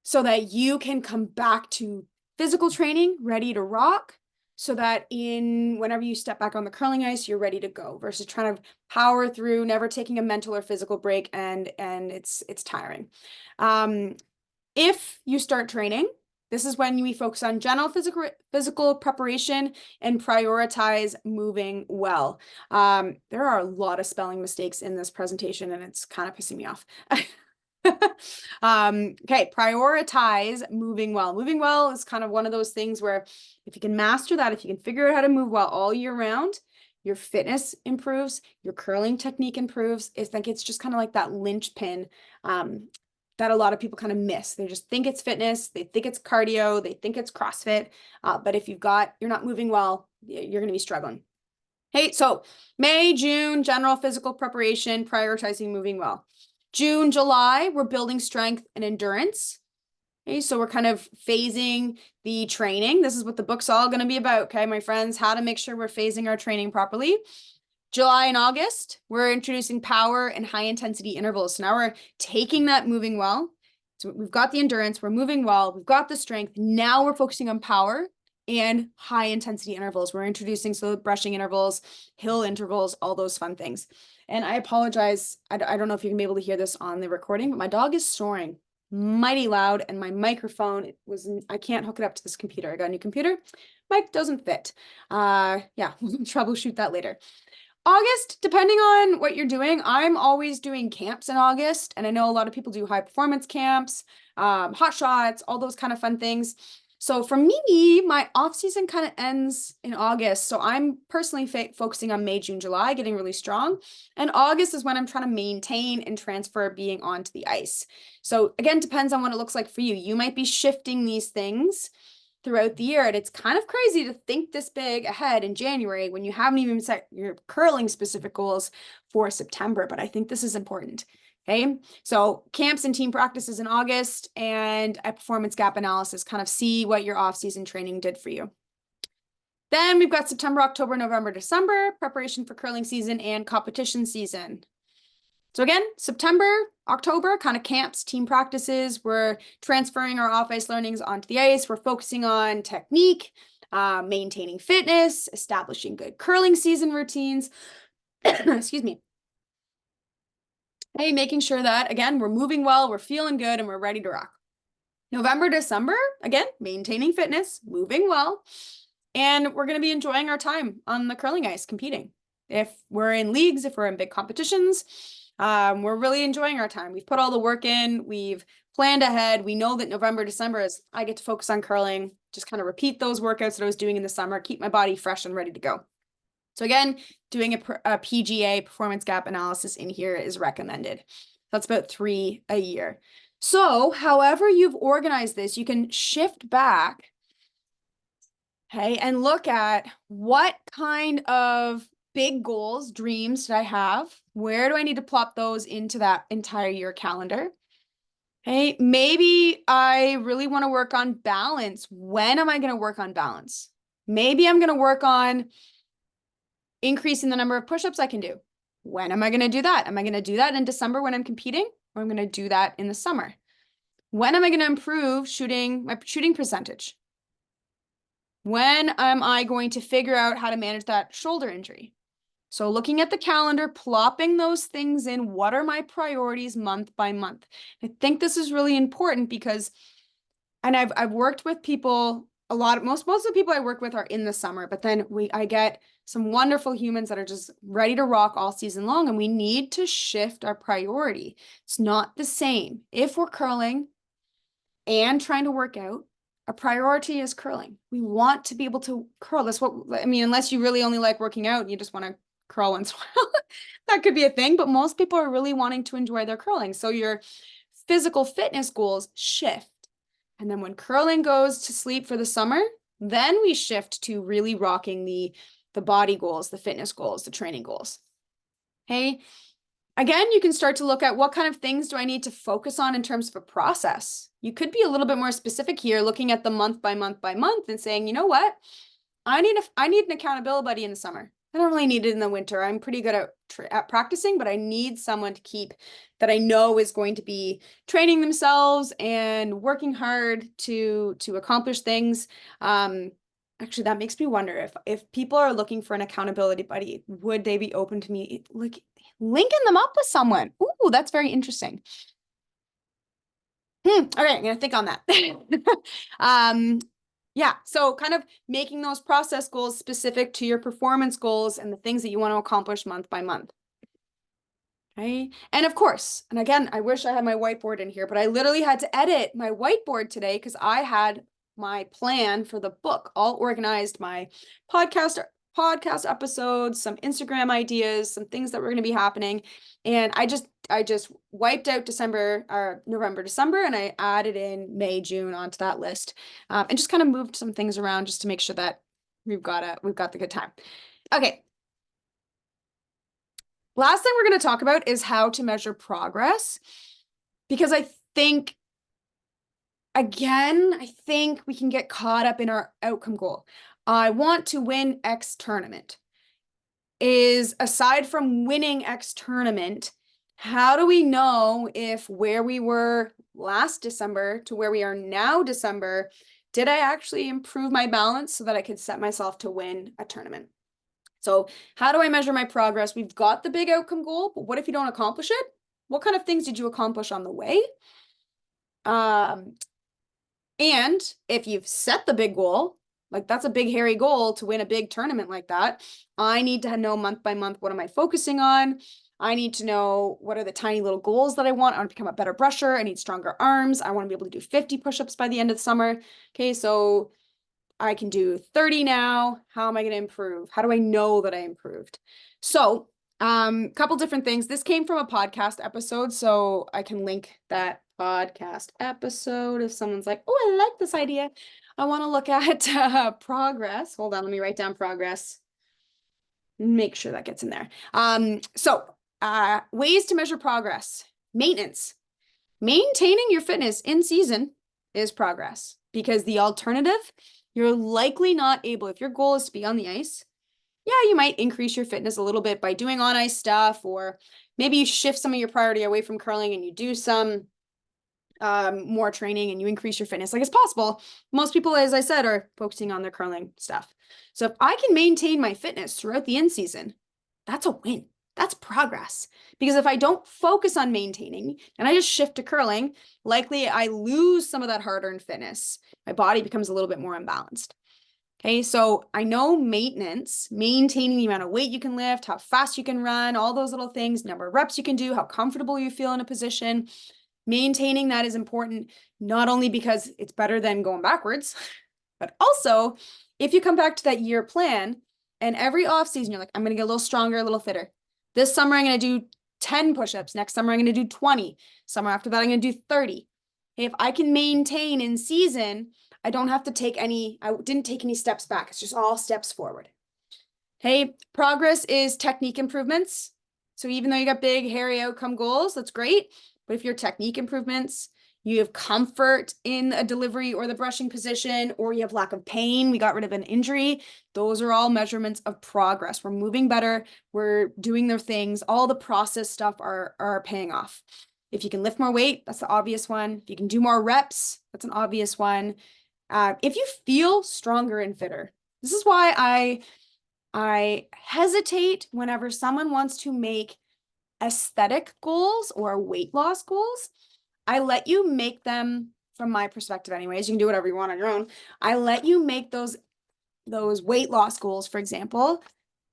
so that you can come back to physical training, ready to rock, so that whenever you step back on the curling ice, you're ready to go, versus trying to power through, never taking a mental or physical break, and it's tiring. If you start training, this is when we focus on general physical preparation and prioritize moving well. There are a lot of spelling mistakes in this presentation, and it's kind of pissing me off. Okay, prioritize moving well. Moving well is kind of one of those things where if you can master that, if you can figure out how to move well all year round, your fitness improves, your curling technique improves. I think it's just kind of like that linchpin that a lot of people kind of miss. They just think it's fitness, they think it's cardio, they think it's CrossFit, but if you're not moving well, you're going to be struggling. Hey, so May, June, general physical preparation, prioritizing moving well. June, July, we're building strength and endurance. Okay, so we're kind of phasing the training. This is what the book's all going to be about, okay, my friends, how to make sure we're phasing our training properly. July and August, we're introducing power and high intensity intervals. So now we're taking that moving well. So we've got the endurance, we're moving well, we've got the strength. Now we're focusing on power and high intensity intervals. We're introducing slow brushing intervals, hill intervals, all those fun things. And I apologize. I don't know if you're gonna be able to hear this on the recording, but my dog is snoring mighty loud, and my microphone I can't hook it up to this computer. I got a new computer. Mic doesn't fit. Yeah, we'll troubleshoot that later. August, depending on what you're doing, I'm always doing camps in August, and I know a lot of people do high performance camps, hot shots, all those kind of fun things. So for me, my off season kind of ends in August. So I'm personally focusing on May, June, July, getting really strong. And August is when I'm trying to maintain and transfer being onto the ice. So again, depends on what it looks like for you. You might be shifting these things throughout the year. And it's kind of crazy to think this big ahead in January when you haven't even set your curling specific goals for September. But I think this is important. Okay, so camps and team practices in August and a performance gap analysis, kind of see what your off-season training did for you. Then we've got September, October, November, December, preparation for curling season and competition season. So again, September, October, kind of camps, team practices. We're transferring our off-ice learnings onto the ice. We're focusing on technique, maintaining fitness, establishing good curling season routines. Excuse me. Hey, making sure that, again, we're moving well, we're feeling good, and we're ready to rock. November, December, again, maintaining fitness, moving well, and we're going to be enjoying our time on the curling ice competing. If we're in leagues, if we're in big competitions, we're really enjoying our time. We've put all the work in, we've planned ahead. We know that November, December is, I get to focus on curling, just kind of repeat those workouts that I was doing in the summer, keep my body fresh and ready to go. So again, doing a PGA, performance gap analysis in here is recommended. That's about 3 a year. So however you've organized this, you can shift back, okay, and look at what kind of big goals, dreams did I have? Where do I need to plop those into that entire year calendar? Okay, maybe I really want to work on balance. When am I going to work on balance? Maybe I'm going to work on increasing the number of push-ups I can do. When am I going to do that? Am I going to do that in December when I'm competing, or I'm going to do that in the summer? When am I going to improve my shooting percentage? When am I going to figure out how to manage that shoulder injury? So looking at the calendar, plopping those things in, what are my priorities month by month? I think this is really important because, and I've worked with people a lot. Most of the people I work with are in the summer, but then I get some wonderful humans that are just ready to rock all season long, and we need to shift our priority. It's not the same. If we're curling and trying to work out, a priority is curling. We want to be able to curl. That's what, I mean, unless you really only like working out and you just want to curl once in a while, that could be a thing, but most people are really wanting to enjoy their curling. So your physical fitness goals shift. And then when curling goes to sleep for the summer, then we shift to really rocking the body goals, the fitness goals, the training goals. Okay. Again, you can start to look at what kind of things do I need to focus on in terms of a process. You could be a little bit more specific here, looking at the month by month by month and saying, you know what? I need an accountability buddy in the summer. I don't really need it in the winter. I'm pretty good at practicing, but I need someone to keep that I know is going to be training themselves and working hard to accomplish things. Actually, that makes me wonder if people are looking for an accountability buddy, would they be open to me like linking them up with someone? Ooh, that's very interesting. Okay, I'm gonna think on that. Yeah, so kind of making those process goals specific to your performance goals and the things that you want to accomplish month by month. Okay, and of course, and again, I wish I had my whiteboard in here, but I literally had to edit my whiteboard today because I had my plan for the book all organized, my podcast episodes, some Instagram ideas, some things that were going to be happening. And I just wiped out November, December, and I added in May, June onto that list, and just kind of moved some things around just to make sure that we've got the good time. Okay. Last thing we're going to talk about is how to measure progress, because I think we can get caught up in our outcome goal. I want to win X tournament. Is aside from winning X tournament, how do we know if where we were last December to where we are now December, Did I actually improve my balance so that I could set myself to win a tournament? So how do I measure my progress? We've got the big outcome goal, but what if you don't accomplish it? What kind of things did you accomplish on the way? And if you've set the big goal, like that's a big hairy goal to win a big tournament like that, I need to know month by month, what am I focusing on? I need to know what are the tiny little goals that I want. I want to become a better brusher. I need stronger arms. I want to be able to do 50 push-ups by the end of the summer. Okay, so I can do 30 now. How am I going to improve? How do I know that I improved? So, couple different things. This came from a podcast episode, so I can link that podcast episode if someone's like, oh, I like this idea. I want to look at progress. Hold on, let me write down progress. Make sure that gets in there. Ways to measure progress. Maintenance. Maintaining your fitness in season is progress, because the alternative, you're likely not able, if your goal is to be on the ice, yeah, you might increase your fitness a little bit by doing on ice stuff, or maybe you shift some of your priority away from curling and you do some more training and you increase your fitness. Like, it's possible. Most people, as I said, are focusing on their curling stuff. So if I can maintain my fitness throughout the in season, that's a win. That's progress. Because if I don't focus on maintaining and I just shift to curling, likely I lose some of that hard-earned fitness. My body becomes a little bit more imbalanced. Okay, so I know maintenance, maintaining the amount of weight you can lift, how fast you can run, all those little things, number of reps you can do, how comfortable you feel in a position. Maintaining that is important, not only because it's better than going backwards, but also if you come back to that year plan and every off season, you're like, I'm going to get a little stronger, a little fitter. This summer, I'm going to do 10 push-ups. Next summer, I'm going to do 20. Summer after that, I'm going to do 30. Hey, if I can maintain in season, I didn't take any steps back. It's just all steps forward. Hey, progress is technique improvements. So even though you got big, hairy outcome goals, that's great. But if your technique improvements, you have comfort in a delivery or the brushing position, or you have lack of pain, we got rid of an injury, those are all measurements of progress. We're moving better, we're doing their things, all the process stuff are paying off. If you can lift more weight, that's the obvious one. If you can do more reps, that's an obvious one. If you feel stronger and fitter, this is why I hesitate whenever someone wants to make aesthetic goals or weight loss goals. I let you make them, from my perspective anyways, you can do whatever you want on your own. I let you make those weight loss goals, for example,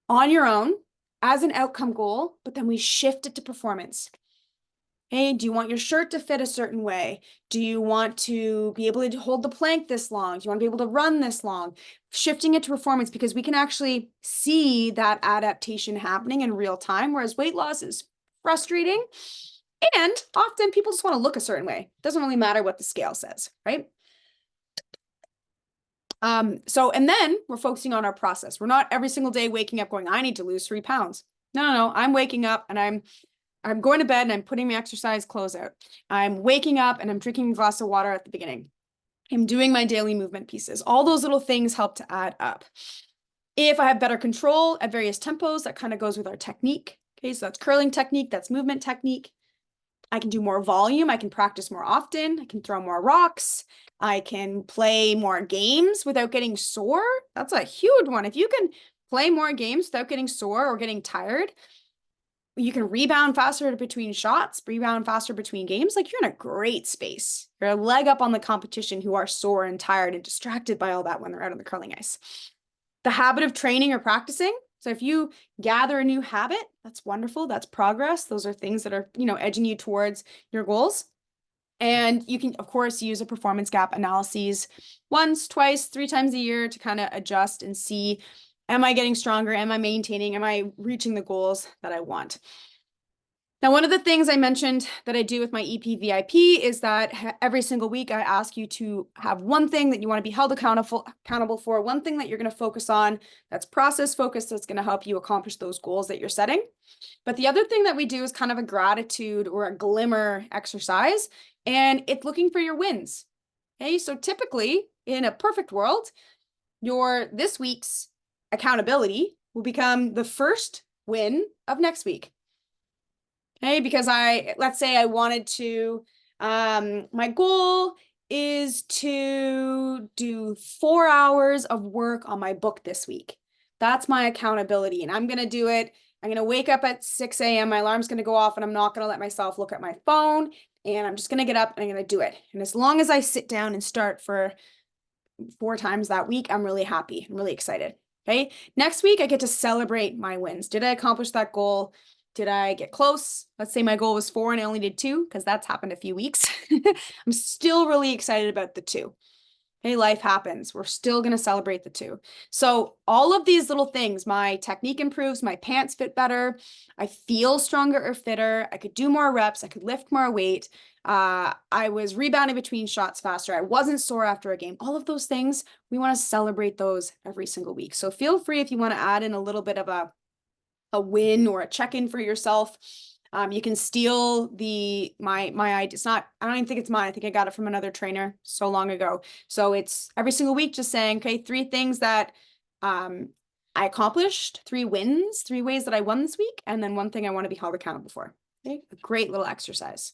on your own as an outcome goal, but then we shift it to performance. Hey, do you want your shirt to fit a certain way? Do you want to be able to hold the plank this long? Do you want to be able to run this long? Shifting it to performance, because we can actually see that adaptation happening in real time, whereas weight loss is frustrating. And often people just want to look a certain way. It doesn't really matter what the scale says, right? And then we're focusing on our process. We're not every single day waking up going, I need to lose 3 pounds. No. I'm waking up and I'm going to bed and I'm putting my exercise clothes out. I'm waking up and I'm drinking a glass of water at the beginning. I'm doing my daily movement pieces. All those little things help to add up. If I have better control at various tempos, that kind of goes with our technique. Okay, so that's curling technique, that's movement technique. I can do more volume. I can practice more often. I can throw more rocks. I can play more games without getting sore. That's a huge one. If you can play more games without getting sore or getting tired, you can rebound faster between shots, rebound faster between games. Like, you're in a great space. You're a leg up on the competition who are sore and tired and distracted by all that when they're out on the curling ice. The habit of training or practicing. So if you gather a new habit, that's wonderful. That's progress. Those are things that are, edging you towards your goals. And you can, of course, use a performance gap analyses once, twice, 3 times a year to kind of adjust and see, am I getting stronger? Am I maintaining? Am I reaching the goals that I want? Now, one of the things I mentioned that I do with my EP VIP is that every single week I ask you to have one thing that you want to be held accountable for, one thing that you're going to focus on that's process focused, that's going to help you accomplish those goals that you're setting. But the other thing that we do is kind of a gratitude or a glimmer exercise, and it's looking for your wins. Okay, so typically in a perfect world, this week's accountability will become the first win of next week. Okay, because let's say I wanted to, my goal is to do 4 hours of work on my book this week. That's my accountability, and I'm going to do it. I'm going to wake up at 6 a.m. My alarm's going to go off, and I'm not going to let myself look at my phone, and I'm just going to get up and I'm going to do it. And as long as I sit down and start for 4 times that week, I'm really happy. I'm really excited. Okay. Next week, I get to celebrate my wins. Did I accomplish that goal? Did I get close? Let's say my goal was 4 and I only did 2, because that's happened a few weeks. I'm still really excited about the 2. Hey, life happens. We're still going to celebrate the 2. So all of these little things, my technique improves, my pants fit better, I feel stronger or fitter, I could do more reps, I could lift more weight, I was rebounding between shots faster, I wasn't sore after a game. All of those things, we want to celebrate those every single week. So feel free if you want to add in a little bit of a win or a check-in for yourself. You can steal my idea. It's not, I don't even think it's mine. I think I got it from another trainer so long ago. So it's every single week just saying, okay, 3 things that I accomplished, 3 wins, 3 ways that I won this week, and then 1 thing I want to be held accountable for. Okay, a great little exercise.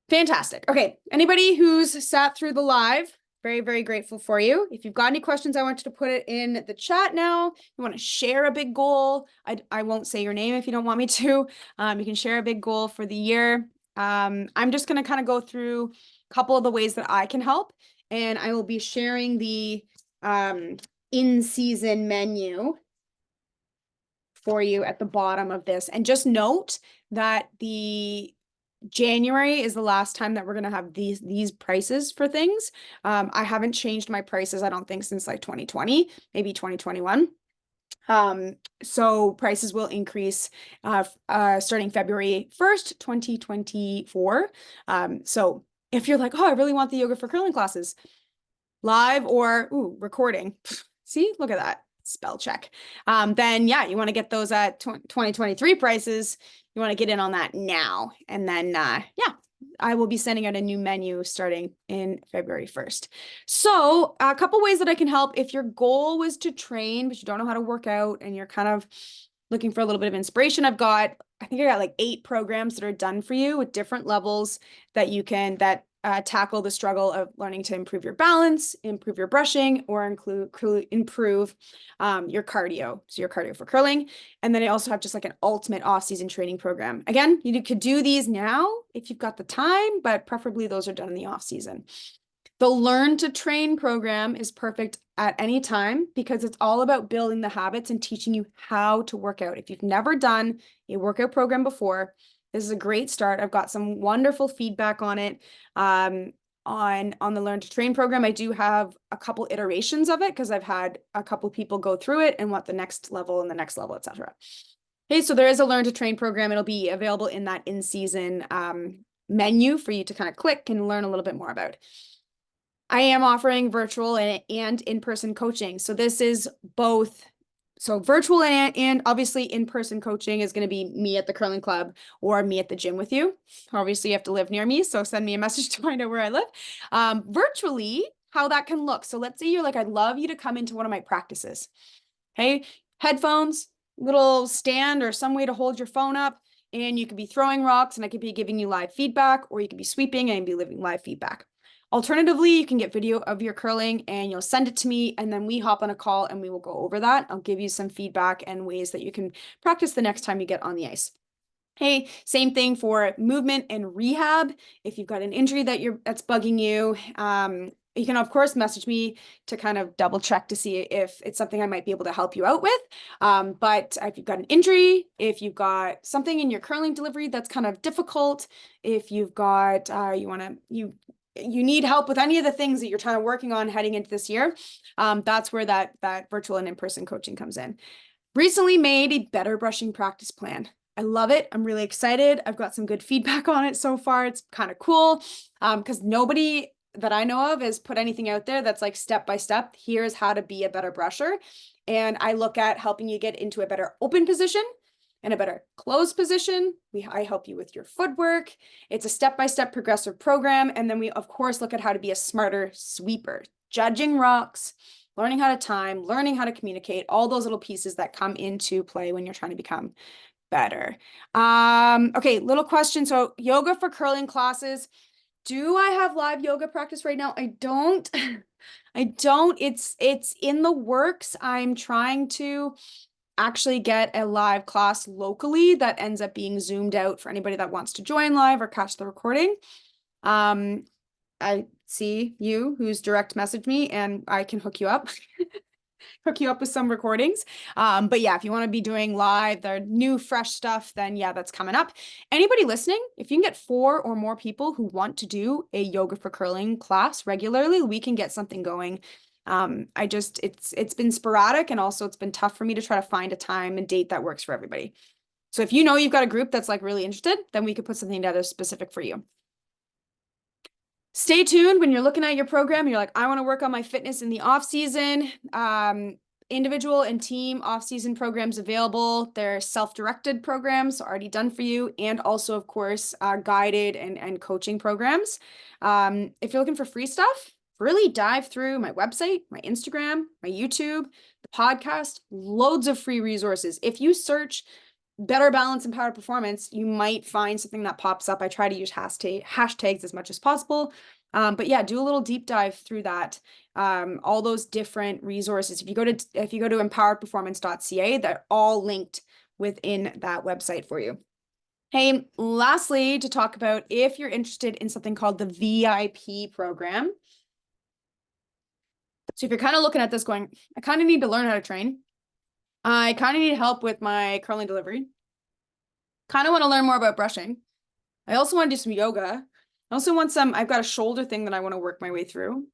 Fantastic. Okay, anybody who's sat through the live, very, very grateful for you. If you've got any questions, I want you to put it in the chat now. You want to share a big goal. I won't say your name if you don't want me to. You can share a big goal for the year. I'm just going to kind of go through a couple of the ways that I can help, and I will be sharing the in-season menu for you at the bottom of this. And just note that the January is the last time that we're going to have these prices for things. I haven't changed my prices, I don't think, since like 2020, maybe 2021. So prices will increase starting February 1st, 2024. So if you're like, oh, I really want the yoga for curling classes, live or recording, see, look at that. Spell check. Then yeah, you want to get those at 2023 prices. You want to get in on that now. And then yeah, I will be sending out a new menu starting in February 1st. So a couple ways that I can help. If your goal was to train, but you don't know how to work out and you're kind of looking for a little bit of inspiration, I think I got like 8 programs that are done for you with different levels that you can, tackle the struggle of learning to improve your balance, improve your brushing, or improve your cardio. So your cardio for curling. And then I also have just like an ultimate off-season training program. Again, you could do these now if you've got the time, but preferably those are done in the off-season. The Learn to Train program is perfect at any time because it's all about building the habits and teaching you how to work out. If you've never done a workout program before, this is a great start. I've got some wonderful feedback on it. On the Learn to Train program, I do have a couple iterations of it because I've had a couple people go through it and what the next level and the next level, etc. Okay, so there is a Learn to Train program. It'll be available in that in-season menu for you to kind of click and learn a little bit more about. I am offering virtual and in-person coaching. So this is both. So virtual and obviously in-person coaching is going to be me at the curling club or me at the gym with you. Obviously, you have to live near me, so send me a message to find out where I live. Virtually, how that can look. So let's say you're like, I'd love you to come into one of my practices. Okay, headphones, little stand or some way to hold your phone up, and you could be throwing rocks and I could be giving you live feedback, or you could be sweeping and be giving live feedback. Alternatively, you can get video of your curling and you'll send it to me, and then we hop on a call and we will go over that. I'll give you some feedback and ways that you can practice the next time you get on the ice. Hey, same thing for movement and rehab. If you've got an injury that's bugging you, you can, of course, message me to kind of double check to see if it's something I might be able to help you out with. But if you've got an injury, if you've got something in your curling delivery that's kind of difficult, if you've got, you need help with any of the things that you're trying to working on heading into this year, that's where that virtual and in-person coaching comes in. Recently made a better brushing practice plan. I love it. I'm really excited. I've got some good feedback on it so far. It's kind of cool because nobody that I know of has put anything out there that's like step by step. Here's how to be a better brusher. And I look at helping you get into a better open position and a better closed position. I help you with your footwork. It's a step-by-step progressive program. And then we, of course, look at how to be a smarter sweeper, judging rocks, learning how to time, learning how to communicate, all those little pieces that come into play when you're trying to become better. Okay, little question. So yoga for curling classes. Do I have live yoga practice right now? I don't. I don't. It's in the works. I'm trying to actually get a live class locally that ends up being zoomed out for anybody that wants to join live or catch the recording. I see you who's direct messaged me and I can hook you up. Hook you up with some recordings. But yeah, if you want to be doing live, the new fresh stuff, then yeah, that's coming up. Anybody listening, if you can get 4 or more people who want to do a yoga for curling class regularly, we can get something going. It's been sporadic, and also it's been tough for me to try to find a time and date that works for everybody. So if you know you've got a group that's like really interested, then we could put something together specific for you. Stay tuned when you're looking at your program. You're like, I want to work on my fitness in the off season. Individual and team off-season programs available. They're self-directed programs already done for you, and also, of course, guided and coaching programs. If you're looking for free stuff, really dive through my website, my Instagram, my YouTube, the podcast, loads of free resources. If you search Better Balance and Power Performance, you might find something that pops up. I try to use hashtags as much as possible. But yeah, do a little deep dive through that. All those different resources. If you go to empoweredperformance.ca, they're all linked within that website for you. Hey, lastly, to talk about if you're interested in something called the VIP program. So if you're kind of looking at this going, I kind of need to learn how to train. I kind of need help with my curling delivery. Kind of want to learn more about brushing. I also want to do some yoga. I also want I've got a shoulder thing that I want to work my way through.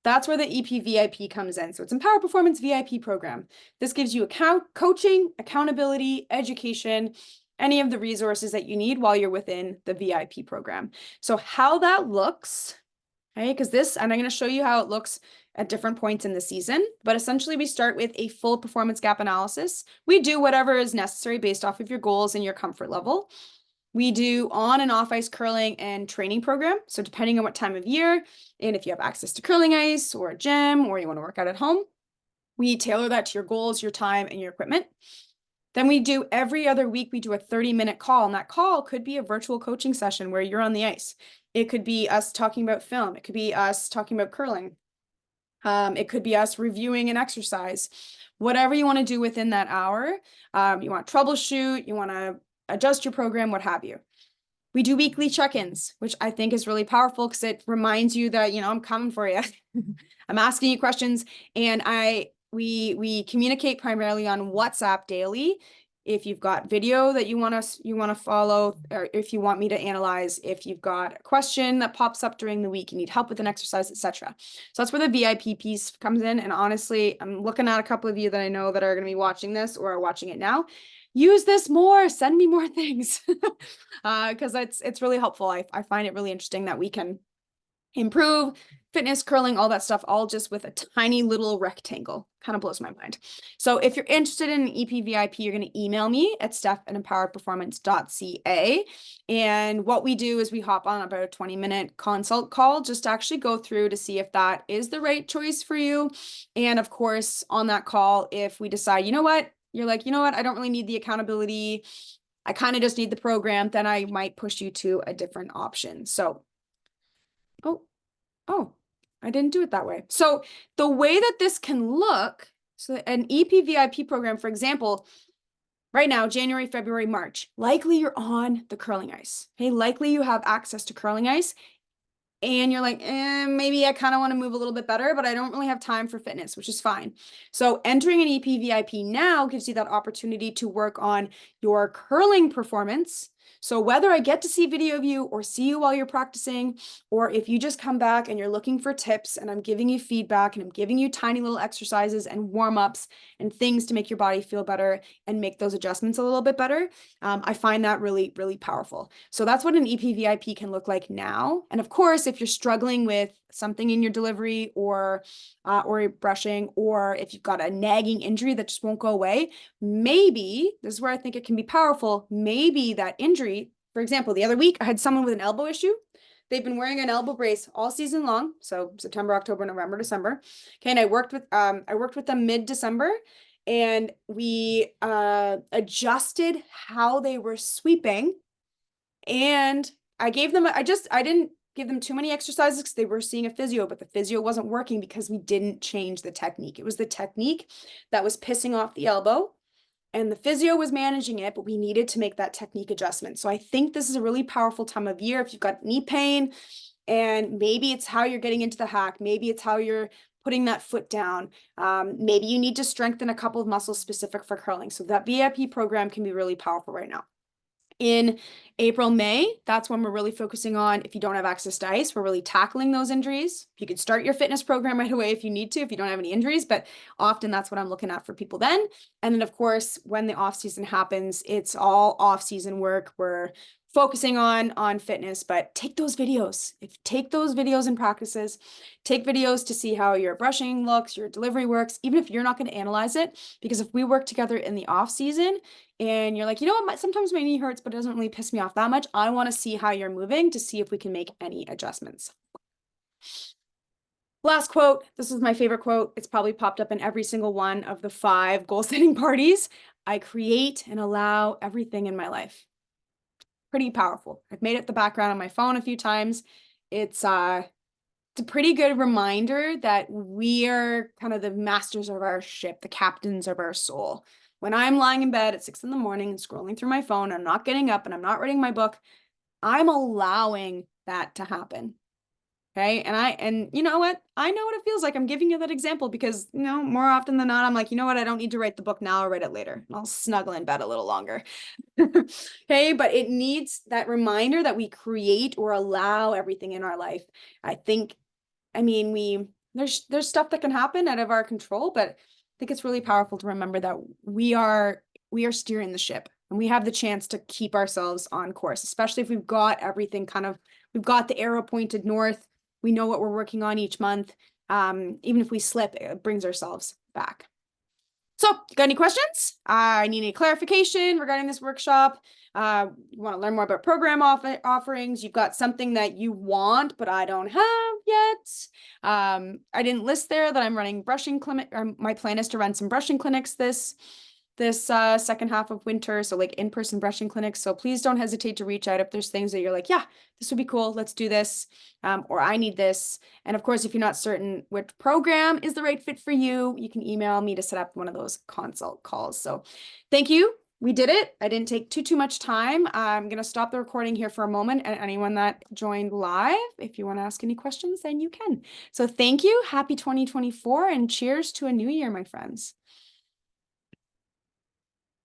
That's where the EP VIP comes in. So it's Empower Performance VIP program. This gives you coaching, accountability, education, any of the resources that you need while you're within the VIP program. So how that looks, okay, because and I'm going to show you how it looks at different points in the season, but essentially we start with a full performance gap analysis. We do whatever is necessary based off of your goals and your comfort level. We do on and off ice curling and training program. So depending on what time of year, and if you have access to curling ice or a gym, or you want to work out at home, we tailor that to your goals, your time, and your equipment. Then we do every other week, we do a 30-minute call, and that call could be a virtual coaching session where you're on the ice. It could be us talking about film. It could be us talking about curling. It could be us reviewing an exercise. Whatever you want to do within that hour. You want to troubleshoot, you want to adjust your program, what have you. We do weekly check-ins, which I think is really powerful because it reminds you that, I'm coming for you. I'm asking you questions, and we communicate primarily on WhatsApp daily. If you've got video that you want to follow, or if you want me to analyze, if you've got a question that pops up during the week, you need help with an exercise, etc. So that's where the VIP piece comes in. And honestly, I'm looking at a couple of you that I know that are going to be watching this or are watching it now. Use this more, send me more things, because it's really helpful. I find it really interesting that we can improve fitness, curling, all that stuff, all just with a tiny little rectangle. Kind of blows my mind. So if you're interested in an EP VIP, you're going to email me at steph@empoweredperformance.ca. And what we do is we hop on about a 20-minute consult call just to actually go through to see if that is the right choice for you. And of course, on that call, if we decide, you're like, I don't really need the accountability, I kind of just need the program, then I might push you to a different option. So, oh, I didn't do it that way. So the way that this can look, so an EP VIP program, for example, right now, January, February, March, likely you're on the curling ice. Okay, likely you have access to curling ice. And you're like, maybe I kind of want to move a little bit better, but I don't really have time for fitness, which is fine. So entering an EP VIP now gives you that opportunity to work on your curling performance. So whether I get to see video of you or see you while you're practicing, or if you just come back and you're looking for tips and I'm giving you feedback and I'm giving you tiny little exercises and warm-ups and things to make your body feel better and make those adjustments a little bit better, I find that really, really powerful. So that's what an EP VIP can look like now. And of course, if you're struggling with something in your delivery or brushing, or if you've got a nagging injury that just won't go away, maybe, this is where I think it can be powerful, maybe that injury, for example, the other week I had someone with an elbow issue. They've been wearing an elbow brace all season long, so September, October, November, December. Okay, and I worked with them mid-December, and we adjusted how they were sweeping, and I gave them, I didn't give them too many exercises because they were seeing a physio, but the physio wasn't working because we didn't change the technique. It was the technique that was pissing off the elbow, and the physio was managing it, but we needed to make that technique adjustment. So I think this is a really powerful time of year. If you've got knee pain, and maybe it's how you're getting into the hack, maybe it's how you're putting that foot down. Maybe you need to strengthen a couple of muscles specific for curling. So that VIP program can be really powerful right now. In April, May, that's when we're really focusing on, if you don't have access to ice, we're really tackling those injuries. You could start your fitness program right away if you need to, if you don't have any injuries, but often that's what I'm looking at for people then. And then of course, when the off season happens, it's all off season work. We're focusing on fitness, but take those videos. Take those videos and practices, take videos to see how your brushing looks, your delivery works, even if you're not going to analyze it, because if we work together in the off season and you're like, you know what, sometimes my knee hurts, but it doesn't really piss me off that much, I want to see how you're moving to see if we can make any adjustments. Last quote. This is my favorite quote. It's probably popped up in every single one of the 5 goal setting parties. I create and allow everything in my life. Pretty powerful. I've made it the background on my phone a few times. It's a pretty good reminder that we are kind of the masters of our ship, the captains of our soul. When I'm lying in bed at 6 in the morning and scrolling through my phone, I'm not getting up and I'm not reading my book, I'm allowing that to happen. Okay. And you know what? I know what it feels like. I'm giving you that example because, more often than not, I'm like, you know what? I don't need to write the book now. I'll write it later. I'll snuggle in bed a little longer. Okay. But it needs that reminder that we create or allow everything in our life. There's stuff that can happen out of our control, but I think it's really powerful to remember that we are steering the ship and we have the chance to keep ourselves on course, especially if we've got everything we've got the arrow pointed north. We know what we're working on each month. Even if we slip, it brings ourselves back. So, you got any questions? I need any clarification regarding this workshop. You want to learn more about program offerings. You've got something that you want, but I don't have yet. I didn't list there that I'm running brushing clinic, or my plan is to run some brushing clinics this second half of winter, so like in-person brushing clinics. So please don't hesitate to reach out if there's things that you're like, yeah, this would be cool, let's do this, or I need this. And of course, if you're not certain which program is the right fit for you, you can email me to set up one of those consult calls. So thank you. We did it. I didn't take too much time. I'm going to stop the recording here for a moment, and anyone that joined live, if you want to ask any questions, then you can. So thank you. Happy 2024 and cheers to a new year, my friends.